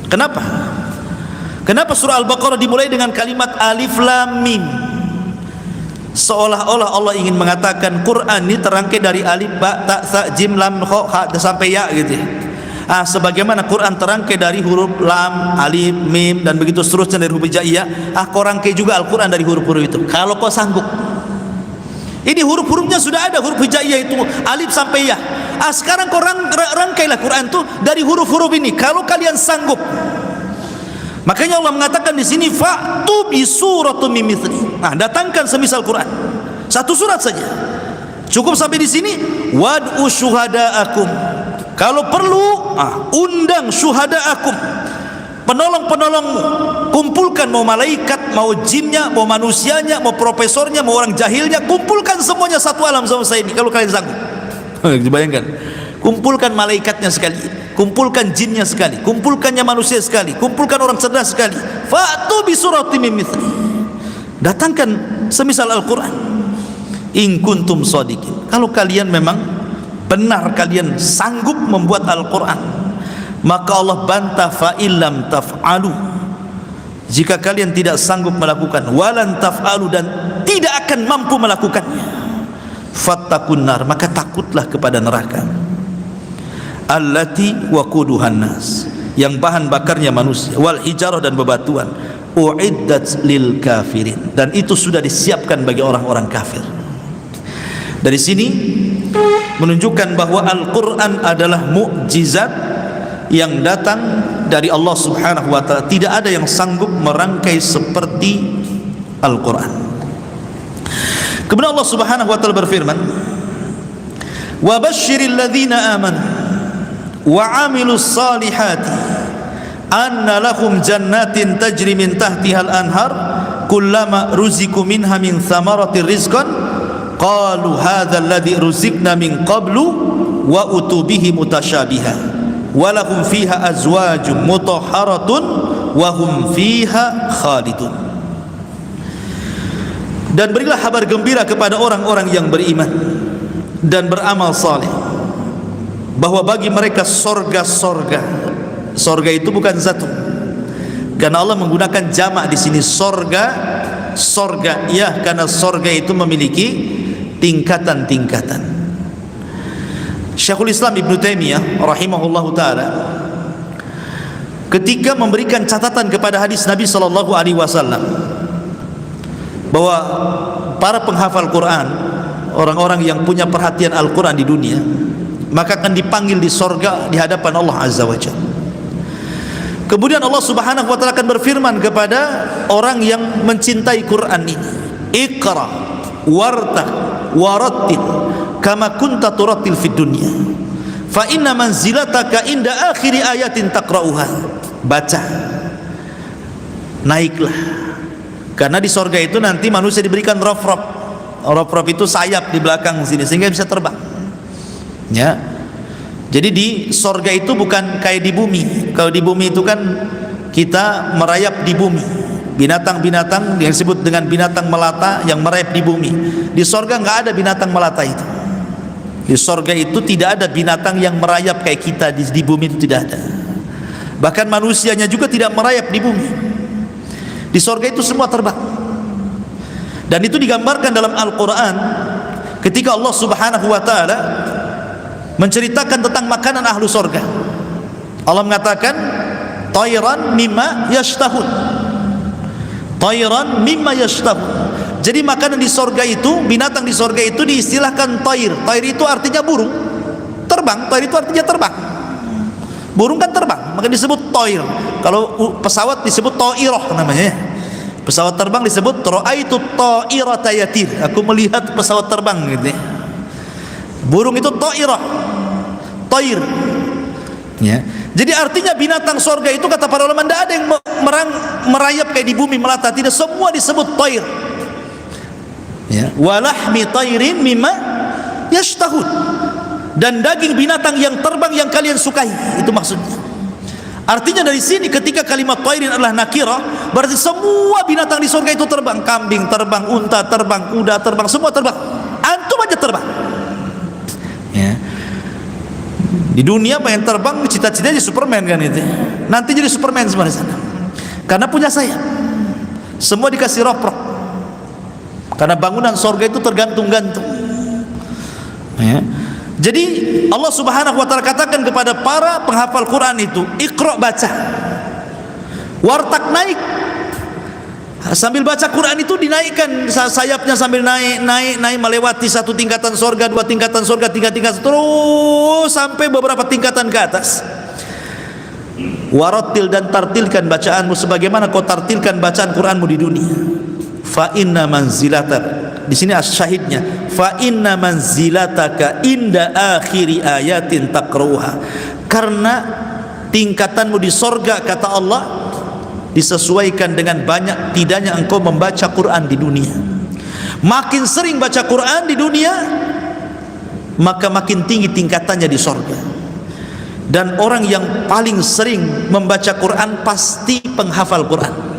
Kenapa? Kenapa surah Al-Baqarah dimulai dengan kalimat alif lam mim? Seolah-olah Allah ingin mengatakan Quran ini terangkai dari alif, ba, ta, sa, jim, lam, kha, ha sampai ya gitu ya. Sebagaimana Quran terangkai dari huruf lam, alif, mim dan begitu seterusnya dari huruf hijaiyah, kau rangkai juga Al-Quran dari huruf-huruf itu kalau kau sanggup. Ini huruf-hurufnya sudah ada, huruf hijaiyah itu alif sampai ya. Sekarang kau rangkailah Quran itu dari huruf-huruf ini kalau kalian sanggup. Makanya Allah mengatakan di sini fa'tu bi suratum min mithli. Datangkan semisal Quran. Satu surat saja. Cukup sampai di sini. Wad'u syuhada'akum. Kalau perlu, undang syuhada'akum. Penolong-penolongmu. Kumpulkan mau malaikat, mau jinnya, mau manusianya, mau profesornya, mau orang jahilnya, kumpulkan semuanya satu alam sama saya ini kalau kalian sanggup. Dibayangkan. Kumpulkan malaikatnya sekali, kumpulkan jinnya sekali, kumpulkannya manusia sekali, kumpulkan orang cerdas sekali. Fa'tu bi suratin min mithli. Datangkan semisal Al-Quran. In kuntum shadiqin. Kalau kalian memang benar, kalian sanggup membuat Al-Quran, maka Allah bantah fa illam taf'alu. Jika kalian tidak sanggup melakukan, walan taf'alu, dan tidak akan mampu melakukannya, fattaqun nar, maka takutlah kepada neraka. Allati waquduhan nas, yang bahan bakarnya manusia, wal hijarah, dan bebatuan, uiddat lil kafirin, dan itu sudah disiapkan bagi orang-orang kafir. Dari sini menunjukkan bahwa Al-Quran adalah mukjizat yang datang dari Allah Subhanahu wa taala. Tidak ada yang sanggup merangkai seperti Al-Quran. Kemudian Allah Subhanahu wa taala berfirman, wa basyiril ladzina amanu wa amilus salihati anna lahum jannatin tajri min tahtihal anhar kullama ruziku minha min thamaratir rizqan qalu hadha alladhi ruzikna min qablu wa utubihi mutasyabiha wa lahum fiha azwajum mutahharatun wa hum fiha khalidun. Dan berilah kabar gembira kepada orang-orang yang beriman dan beramal saleh bahwa bagi mereka sorga-sorga. Sorga itu bukan satu, karena Allah menggunakan jamak di sini, sorga, sorga, ya, karena sorga itu memiliki tingkatan-tingkatan. Syekhul Islam Ibnu Taimiyah rahimahullahu taala ketika memberikan catatan kepada hadis Nabi sallallahu alaihi wasallam bahwa para penghafal Quran, orang-orang yang punya perhatian Al-Quran di dunia, maka akan dipanggil di sorga di hadapan Allah Azza wa Jalla. Kemudian Allah Subhanahu wa taala akan berfirman kepada orang yang mencintai Quran ini, Iqra wartaq warattil kama kunta turattil fid dunya fa inna manzilataka inda akhiri ayatin taqra'uha. Baca, naiklah, karena di sorga itu nanti manusia diberikan raf-raf. Raf-raf itu sayap di belakang sini sehingga bisa terbang, ya. Jadi di sorga itu bukan kayak di bumi. Kalau di bumi itu kan kita merayap di bumi, binatang-binatang yang disebut dengan binatang melata yang merayap di bumi. Di sorga nggak ada binatang melata itu. Di sorga itu tidak ada binatang yang merayap kayak kita di bumi, itu tidak ada. Bahkan manusianya juga tidak merayap di bumi. Di sorga itu semua terbang. Dan itu digambarkan dalam Al-Quran ketika Allah Subhanahu wa ta'ala menceritakan tentang makanan ahlu sorga. Allah mengatakan tayran mimma yashtahun, tayran mimma yashtahun. Jadi makanan di sorga itu, binatang di sorga itu diistilahkan tayr. Tayr itu artinya burung, terbang. Tayr itu artinya terbang. Burung kan terbang, maka disebut tayr. Kalau pesawat disebut ta'irah namanya. Pesawat terbang disebut ra'aitu ta'irata yatir. Aku melihat pesawat terbang gitu ya. Burung itu ta'irah, tayr, ya. Jadi artinya binatang sorga itu kata para ulama tidak ada yang merayap kayak di bumi melata, tidak, semua disebut tayr, ya. Walahmi tayrin mimma yashtahun, dan daging binatang yang terbang yang kalian sukai, itu maksudnya. Artinya dari sini ketika kalimat tayrin adalah nakirah, berarti semua binatang di sorga itu terbang. Kambing terbang, unta terbang, kuda terbang, semua terbang. Antum aja terbang, ya. Di dunia pengen terbang, cita-citanya jadi Superman kan itu. Nanti jadi Superman semua di sana. Karena punya sayap. Semua dikasih rop-rop. Karena bangunan sorga itu tergantung-gantung, ya. Jadi Allah Subhanahu wa ta'ala katakan kepada para penghafal Quran itu, Iqra, baca. Wartak, naik. Sambil baca Quran itu dinaikkan sayapnya, sambil naik melewati satu tingkatan sorga, dua tingkatan sorga, tiga tingkatan, terus sampai beberapa tingkatan ke atas. Warattil, dan tartilkan bacaanmu sebagaimana kau tartilkan bacaan Quranmu di dunia. Fa inna manzilataka, di sini syahidnya, fa inna manzilataka inda akhiri ayatin taqra'uha, karena tingkatanmu di sorga kata Allah disesuaikan dengan banyak tidaknya engkau membaca Quran di dunia. Makin sering baca Quran di dunia, maka makin tinggi tingkatannya di sorga. Dan orang yang paling sering membaca Quran pasti penghafal Quran.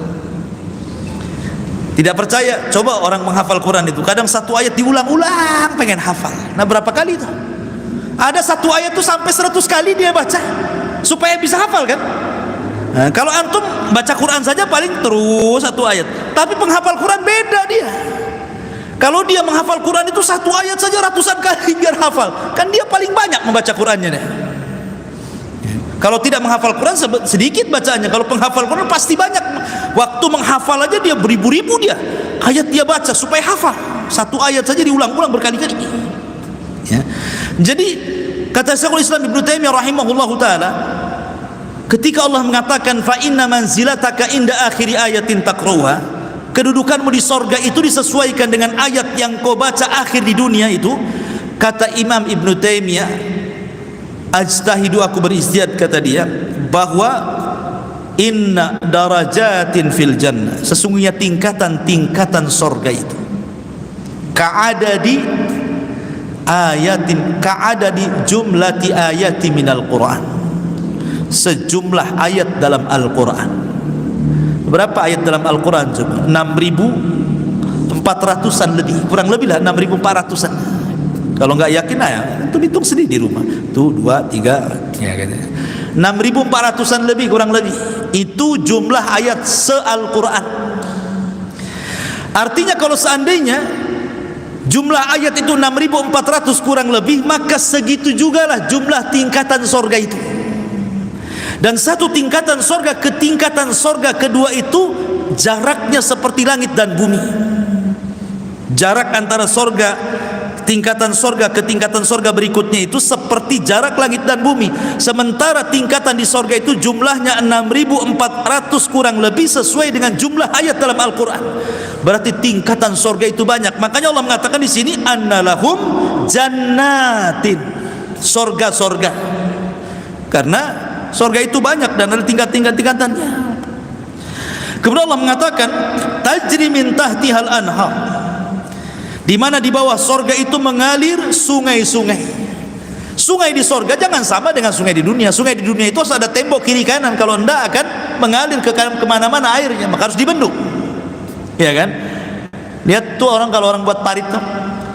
Tidak percaya? Coba orang menghafal Quran itu, kadang satu ayat diulang-ulang pengen hafal. Nah, berapa kali itu? Ada satu ayat itu sampai 100 kali dia baca supaya bisa hafal kan? Nah, kalau antum baca Quran saja paling terus satu ayat, tapi penghafal Quran beda dia. Kalau dia menghafal Quran itu satu ayat saja ratusan kali biar hafal, kan dia paling banyak membaca Qurannya deh. Kalau tidak menghafal Quran sedikit bacaannya. Kalau penghafal Quran pasti banyak. Waktu menghafal aja dia beribu-ribu dia ayat dia baca supaya hafal. Satu ayat saja diulang-ulang berkali-kali, ya. Jadi kata Syekhul Islam Ibnu Taimiyah rahimahullahu taala, ketika Allah mengatakan fa inna manzilataka inda akhiri ayatin taqra'uha, kedudukanmu di sorga itu disesuaikan dengan ayat yang kau baca akhir di dunia itu. Kata Imam Ibnu Taimiyah, ajtahidu, aku beristihad, kata dia, bahwa inna darajatin fil jannah, sesungguhnya tingkatan-tingkatan sorga itu ka'adadi ayatin, ka'adadi jumlati ayati minal Quran, sejumlah ayat dalam Al-Quran. Berapa ayat dalam Al-Quran? 6.400-an lebih, kurang lebih lah 6.400-an. Kalau nggak yakin ya hitung sendiri di rumah. Tuh 2, 3 ya, gitu. 6.400-an lebih kurang lebih. Itu jumlah ayat se-Al-Quran. Artinya kalau seandainya jumlah ayat itu 6.400 kurang lebih, maka segitu jugalah jumlah tingkatan sorga itu. Dan satu tingkatan sorga ke tingkatan sorga kedua itu jaraknya seperti langit dan bumi. Jarak antara sorga, tingkatan sorga ke tingkatan sorga berikutnya itu seperti jarak langit dan bumi. Sementara tingkatan di sorga itu jumlahnya 6.400 kurang lebih sesuai dengan jumlah ayat dalam Al-Quran. Berarti tingkatan sorga itu banyak. Makanya Allah mengatakan di sini annalahum jannatin, sorga-sorga, karena sorga itu banyak dan ada tingkatannya. Kemudian Allah mengatakan tajri min tahtihal anhar, di mana di bawah sorga itu mengalir sungai-sungai. Sungai di sorga jangan sama dengan sungai di dunia. Sungai di dunia itu harus ada tembok kiri kanan, kalau enggak akan mengalir ke kemana-mana airnya, maka harus dibendung, ya kan? Lihat tuh orang, kalau orang buat parit tuh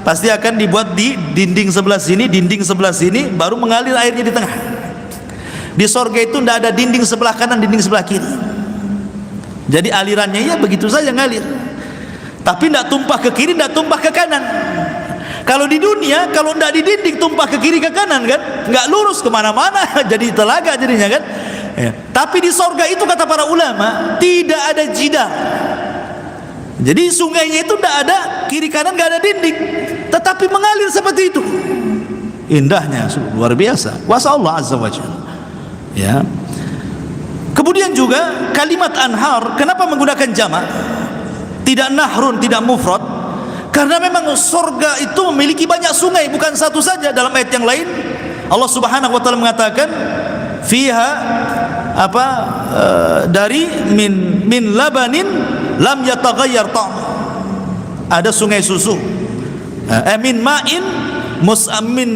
pasti akan dibuat di dinding sebelah sini, dinding sebelah sini, baru mengalir airnya di tengah. Di sorga itu tidak ada dinding sebelah kanan, dinding sebelah kiri. Jadi alirannya ya begitu saja ngalir, tapi tidak tumpah ke kiri, tidak tumpah ke kanan. Kalau di dunia, kalau tidak di dinding tumpah ke kiri ke kanan kan, nggak lurus kemana-mana, jadi telaga jadinya kan. Ya. Tapi di sorga itu kata para ulama tidak ada jidar. Jadi sungainya itu tidak ada kiri kanan, nggak ada dinding, tetapi mengalir seperti itu. Indahnya luar biasa. Wasa Allah azza wajalla. Ya. Kemudian juga kalimat anhar, kenapa menggunakan jamak? Tidak nahrun, tidak mufrad. Karena memang surga itu memiliki banyak sungai, bukan satu saja. Dalam ayat yang lain Allah Subhanahu wa taala mengatakan fiha dari min labanin lam yataghayyar ta'am. Ada sungai susu. Min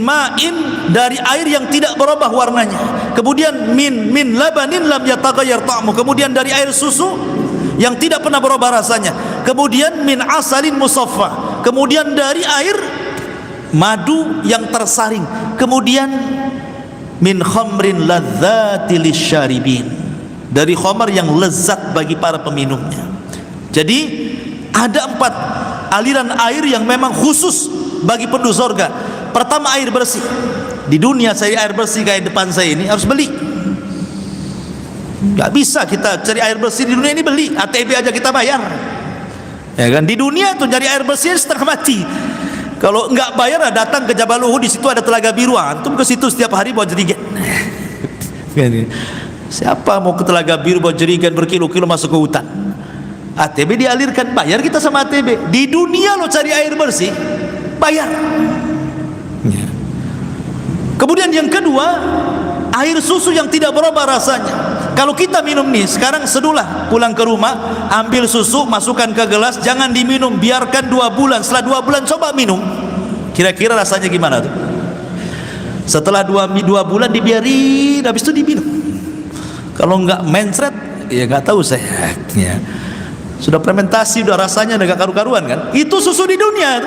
ma'in dari air yang tidak berubah warnanya. Kemudian min labanin lam yataghayyar ta'amu. Kemudian dari air susu yang tidak pernah berubah rasanya. Kemudian min asalin musaffa. Kemudian dari air madu yang tersaring. Kemudian min khamrin ladzati lisyaribin, dari khamar yang lezat bagi para peminumnya. Jadi ada 4 aliran air yang memang khusus bagi penduduk surga. Pertama, air bersih. Di dunia cari air bersih kayak depan saya ini harus beli. Gak bisa kita cari air bersih di dunia ini beli, ATB aja kita bayar, ya kan? Di dunia itu cari air bersih setengah mati. Kalau nggak bayar, datang ke Jabal Uhud, di situ ada telaga biru, antum ke situ setiap hari bawa jerigen. Siapa mau ke telaga biru bawa jerigen berkilo-kilo masuk ke hutan? ATB dialirkan, bayar kita sama ATB. Di dunia lo cari air bersih bayar. Kemudian yang kedua, air susu yang tidak berubah rasanya. Kalau kita minum nih, sekarang sedulah pulang ke rumah, ambil susu, masukkan ke gelas, jangan diminum, biarkan 2 bulan. Setelah 2 bulan coba minum, kira-kira rasanya gimana tuh? Setelah 2 bulan dibiarin, habis itu diminum. Kalau nggak mencret, ya nggak tahu saya. Ya. Sudah fermentasi, udah rasanya udah gak karu-karuan kan? Itu susu di dunia.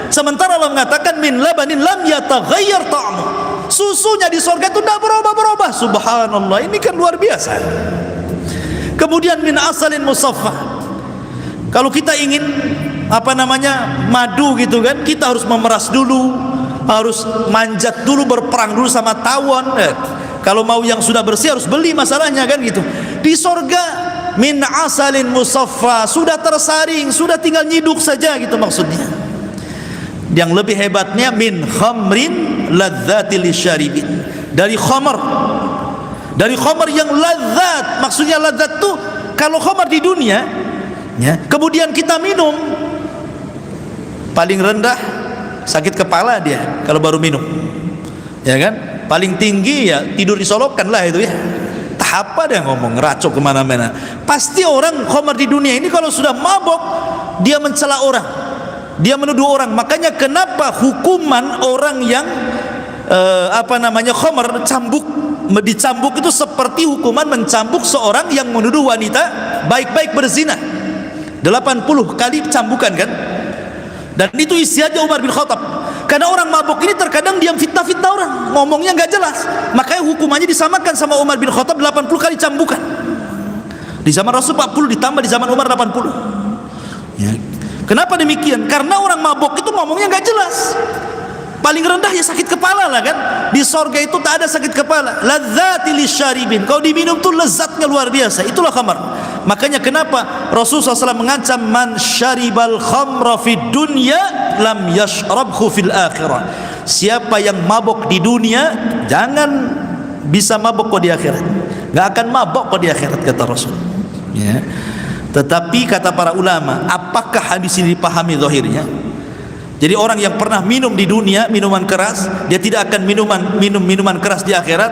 Sementara Allah mengatakan min labanin lam yataghayyar ta'amu. Susunya di surga itu tidak berubah-berubah. Subhanallah, ini kan luar biasa. Kemudian min asalin musaffa. Kalau kita ingin madu gitu kan, kita harus memeras dulu, harus manjat dulu, berperang dulu sama tawon. Kalau mau yang sudah bersih harus beli, masalahnya kan gitu. Di surga min asalin musaffa, sudah tersaring, sudah tinggal nyiduk saja gitu maksudnya. Yang lebih hebatnya min khamrin ladzati lisyaribin, dari khamar yang lezat. Maksudnya lezat tuh kalau khamar di dunia ya, kemudian kita minum, paling rendah sakit kepala dia kalau baru minum, ya kan? Paling tinggi ya tidur disolokan lah itu ya. Apa dia ngomong ngeracok kemana-mana. Pasti orang khamar di dunia ini kalau sudah mabok dia mencela orang, dia menuduh orang. Makanya kenapa hukuman orang yang khamar dicambuk itu seperti hukuman mencambuk seorang yang menuduh wanita baik-baik berzina. 80 kali cambukan kan. Dan itu isi aja Umar bin Khattab. Karena orang mabuk ini terkadang diam fitnah-fitnah orang, ngomongnya nggak jelas. Makanya hukumannya disamakan sama Umar bin Khattab 80 kali cambukan. Di zaman Rasul 40, ditambah di zaman Umar 80. Ya. Kenapa demikian? Karena orang mabuk itu ngomongnya nggak jelas. Paling rendah ya sakit kepala lah kan. Di sorga itu tak ada sakit kepala. Ladzati lisyaribin. Kalau diminum tuh lezatnya luar biasa. Itulah khamar. Makanya kenapa Rasulullah SAW mengancam man syaribal khamra fid dunya lam yashrabhu fil akhirah. Siapa yang mabuk di dunia jangan bisa mabuk kok di akhirat. Gak akan mabuk kok di akhirat, kata Rasul ya. Tetapi kata para ulama, apakah hadis ini dipahami zahirnya? Jadi orang yang pernah minum di dunia minuman keras, dia tidak akan minum minuman keras di akhirat,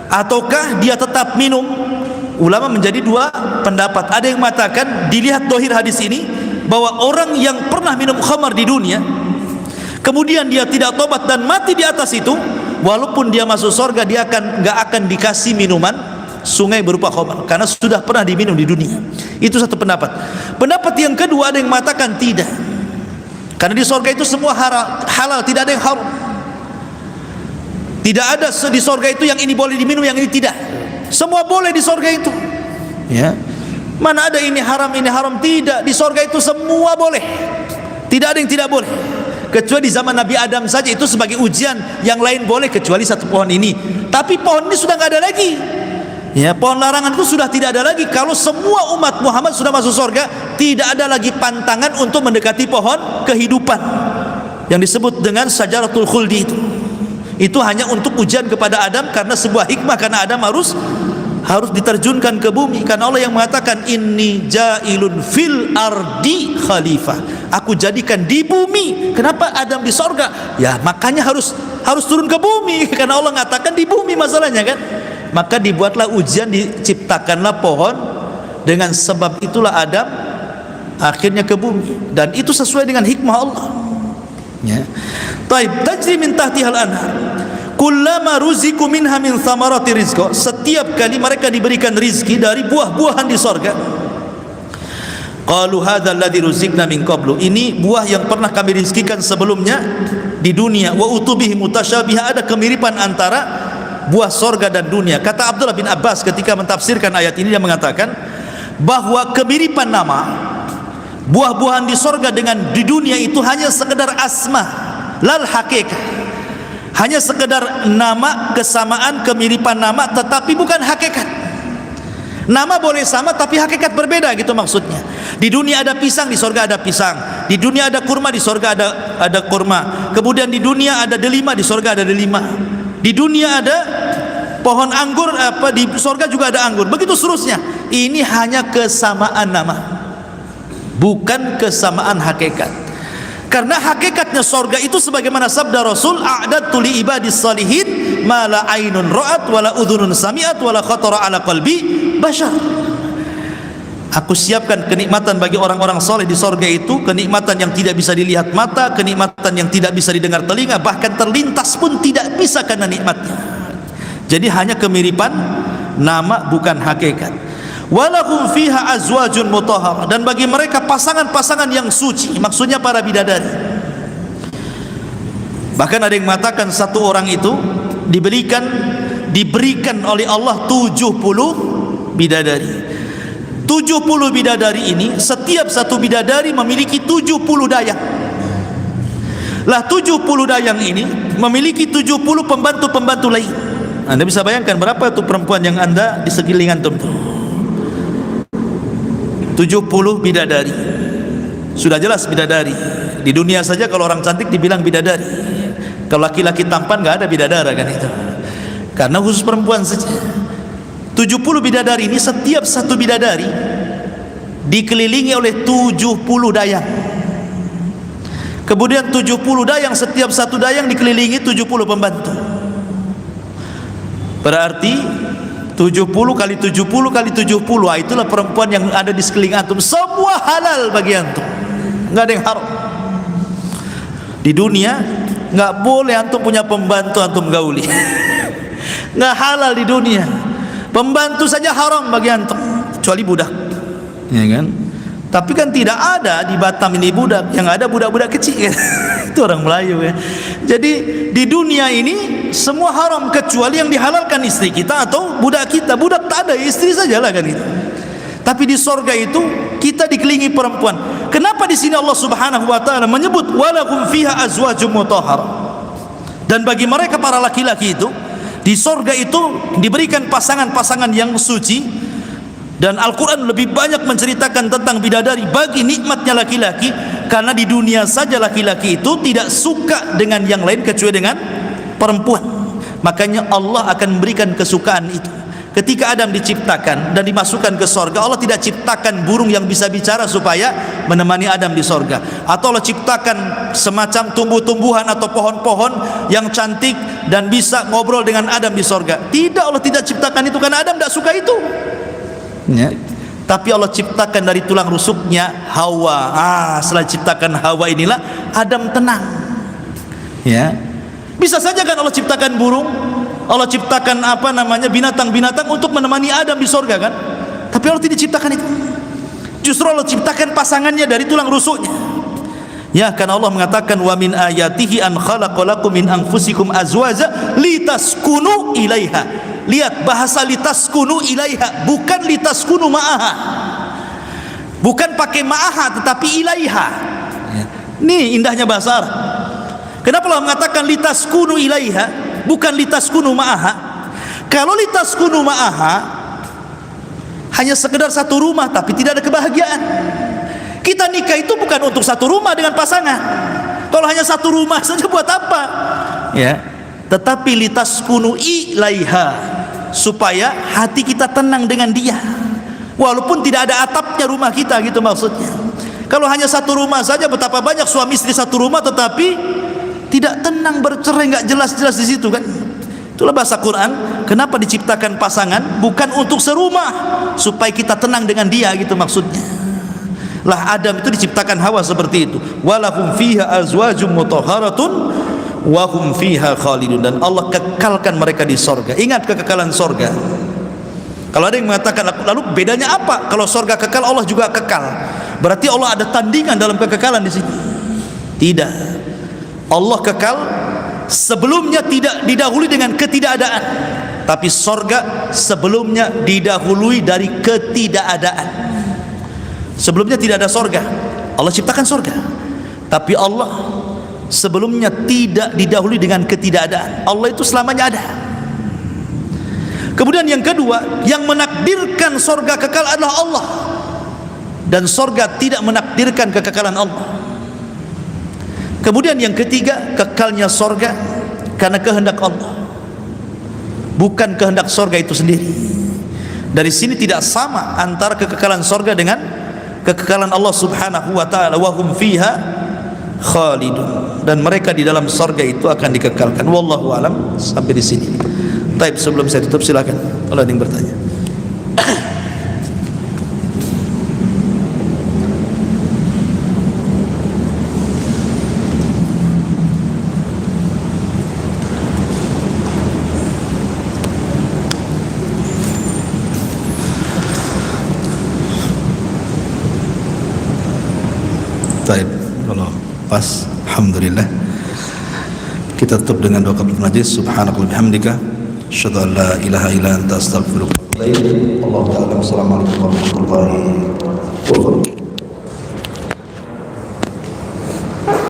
ataukah dia tetap minum? Ulama menjadi dua pendapat. Ada yang mengatakan, dilihat dohir hadis ini, bahwa orang yang pernah minum khamar di dunia, kemudian dia tidak tobat dan mati di atas itu, walaupun dia masuk surga, dia nggak akan dikasih minuman sungai berupa khamar, karena sudah pernah diminum di dunia. Itu satu pendapat. Pendapat yang kedua, ada yang mengatakan tidak, karena di surga itu semua halal, tidak ada yang haram. Tidak ada di surga itu yang ini boleh diminum, yang ini tidak. Semua boleh di surga itu. Ya. Mana ada ini haram, ini haram? Tidak. Di surga itu semua boleh. Tidak ada yang tidak boleh. Kecuali di zaman Nabi Adam saja, itu sebagai ujian. Yang lain boleh kecuali satu pohon ini. Tapi pohon ini sudah nggak ada lagi. Ya, pohon larangan itu sudah tidak ada lagi. Kalau semua umat Muhammad sudah masuk surga, tidak ada lagi pantangan untuk mendekati pohon kehidupan yang disebut dengan Syajaratul Khuldi itu. Itu hanya untuk ujian kepada Adam, karena sebuah hikmah, karena Adam harus diterjunkan ke bumi, karena Allah yang mengatakan inni ja'ilun fil ardi khalifah, aku jadikan di bumi. Kenapa Adam di sorga? Ya makanya harus turun ke bumi, karena Allah mengatakan di bumi masalahnya kan. Maka dibuatlah ujian, diciptakanlah pohon, dengan sebab itulah Adam akhirnya ke bumi, dan itu sesuai dengan hikmah Allah. Ya. Taib tajri min tahtihal anhar kullama ruziku minha min thamarati rizqa, setiap kali mereka diberikan rizki dari buah-buahan di sorga. Qalu hadzal ladzi ruzikna min qablu, ini buah yang pernah kami rizkikan sebelumnya di dunia. Wa utubihi mutasyabiha, ada kemiripan antara buah sorga dan dunia. Kata Abdullah bin Abbas ketika mentafsirkan ayat ini, dia mengatakan bahwa kemiripan nama buah-buahan di sorga dengan di dunia itu hanya sekedar asma, lal hakikat, hanya sekedar nama, kesamaan, kemiripan nama, tetapi bukan hakikat. Nama boleh sama tapi hakikat berbeda, gitu maksudnya. Di dunia ada pisang, di sorga ada pisang. Di dunia ada kurma, di sorga ada kurma. Kemudian di dunia ada delima, di sorga ada delima. Di dunia ada pohon anggur, di sorga juga ada anggur. Begitu seterusnya. Ini hanya kesamaan nama, bukan kesamaan hakikat. Karena hakikatnya sorga itu sebagaimana sabda Rasul, a'dadtu li ibadis salihin ma la ainun ra'at wa la udhunun sami'at wa la khatara ala qalbi bashar. Aku siapkan kenikmatan bagi orang-orang soleh di sorga itu, kenikmatan yang tidak bisa dilihat mata, kenikmatan yang tidak bisa didengar telinga, bahkan terlintas pun tidak bisa karena nikmatnya. Jadi hanya kemiripan nama, bukan hakikat. Walahum fiha azwajun mutahhar, dan bagi mereka pasangan-pasangan yang suci, maksudnya para bidadari. Bahkan ada yang mengatakan satu orang itu diberikan oleh Allah 70 bidadari. 70 bidadari ini, setiap satu bidadari memiliki 70 dayang. Lah 70 dayang ini memiliki 70 pembantu-pembantu lain. Anda bisa bayangkan berapa itu perempuan yang Anda di sekeliling antum itu? 70 bidadari. Sudah jelas bidadari. Di dunia saja kalau orang cantik dibilang bidadari. Kalau laki-laki tampan nggak ada bidadara kan itu. Karena khusus perempuan saja. 70 bidadari ini, setiap satu bidadari dikelilingi oleh 70 dayang. Kemudian 70 dayang, setiap satu dayang dikelilingi 70 pembantu. Berarti 70 kali 70 kali 70, itulah perempuan yang ada di sekeliling antum. Semua halal bagi antum, nggak ada yang haram. Di dunia nggak boleh antum punya pembantu antum gauli. Nggak halal di dunia. Pembantu saja haram bagi antum, kecuali budak, ya kan? Tapi kan tidak ada di Batam ini budak, yang ada budak-budak kecil kan? Itu orang Melayu ya. Jadi di dunia ini semua haram kecuali yang dihalalkan istri kita atau budak kita. Budak tak ada, istri sajalah kan itu. Tapi di sorga itu kita dikelilingi perempuan. Kenapa di sini Allah Subhanahu wa taala menyebut walakum fiha azwajum mutahhar? Dan bagi mereka para laki-laki itu di sorga itu diberikan pasangan-pasangan yang suci. Dan Al-Quran lebih banyak menceritakan tentang bidadari bagi nikmatnya laki-laki, karena di dunia saja laki-laki itu tidak suka dengan yang lain kecuali dengan perempuan. Makanya Allah akan memberikan kesukaan itu. ketika Adam diciptakan dan dimasukkan ke sorga, Allah tidak ciptakan burung yang bisa bicara supaya menemani Adam di sorga, atau Allah ciptakan semacam tumbuh-tumbuhan atau pohon-pohon yang cantik dan bisa ngobrol dengan Adam di sorga. Tidak, Allah tidak ciptakan itu karena Adam tidak suka itu ya. Tapi Allah ciptakan dari tulang rusuknya Hawa. Setelah ciptakan Hawa inilah Adam tenang ya. Bisa saja kan Allah ciptakan burung, Allah ciptakan binatang-binatang untuk menemani Adam di sorga kan. Tapi Allah tidak ciptakan itu. Justru Allah ciptakan pasangannya dari tulang rusuknya ya, karena Allah mengatakan wa min ayatihi an khalaqalakum min anfusikum azwaja litaskunu ilaiha. Lihat bahasa litaskunu ilaiha, bukan litaskunu ma'aha, bukan pakai ma'aha tetapi ilaiha. Ini indahnya bahasa Arab. Kenapa Allah mengatakan litaskunu ilaiha bukan litaskunu ma'aha? Kalau litaskunu ma'aha hanya sekedar satu rumah tapi tidak ada kebahagiaan. Kita nikah itu bukan untuk satu rumah dengan pasangan. Kalau hanya satu rumah saja buat apa ya? Tetapi litaskunu ilaiha, supaya hati kita tenang dengan dia walaupun tidak ada atapnya rumah kita, gitu maksudnya. Kalau hanya satu rumah saja, betapa banyak suami istri satu rumah tetapi tidak tenang, bercerai, nggak jelas-jelas di situ kan. Itulah bahasa Quran, kenapa diciptakan pasangan bukan untuk serumah, supaya kita tenang dengan dia, gitu maksudnya. Lah Adam itu diciptakan Hawa seperti itu. Walahum fiha azwajum mutahharatun wa hum fiha khalidun, dan Allah kekalkan mereka di sorga. Ingat kekekalan sorga. Kalau ada yang mengatakan lalu bedanya apa kalau sorga kekal, Allah juga kekal, berarti Allah ada tandingan dalam kekekalan di sini? Tidak. Allah kekal, sebelumnya tidak didahului dengan ketidakadaan, tapi sorga sebelumnya didahului dari ketidakadaan. Sebelumnya tidak ada sorga, Allah ciptakan sorga, tapi Allah sebelumnya tidak didahului dengan ketidakadaan. Allah itu selamanya ada. Kemudian yang kedua, yang menakdirkan sorga kekal adalah Allah, dan sorga tidak menakdirkan kekekalan Allah. Kemudian yang ketiga, kekalnya sorga karena kehendak Allah, bukan kehendak sorga itu sendiri. Dari sini tidak sama antara kekekalan sorga dengan kekekalan Allah subhanahu wa ta'ala. Wa hum fiha khalidun, dan mereka di dalam sorga itu akan dikekalkan. Wallahu alam. Sampai di sini. Taib, sebelum saya tutup silakan kalau ada yang bertanya. Taib, kalau pas, alhamdulillah. Kita tutup dengan doa kafaratul majlis. Subhanakallahumma bihamdika asyhadu an la ilaha illa anta astaghfiruka wa atubu ilaik. Allahu ta'ala. Assalamualaikum warahmatullahi wabarakatuh.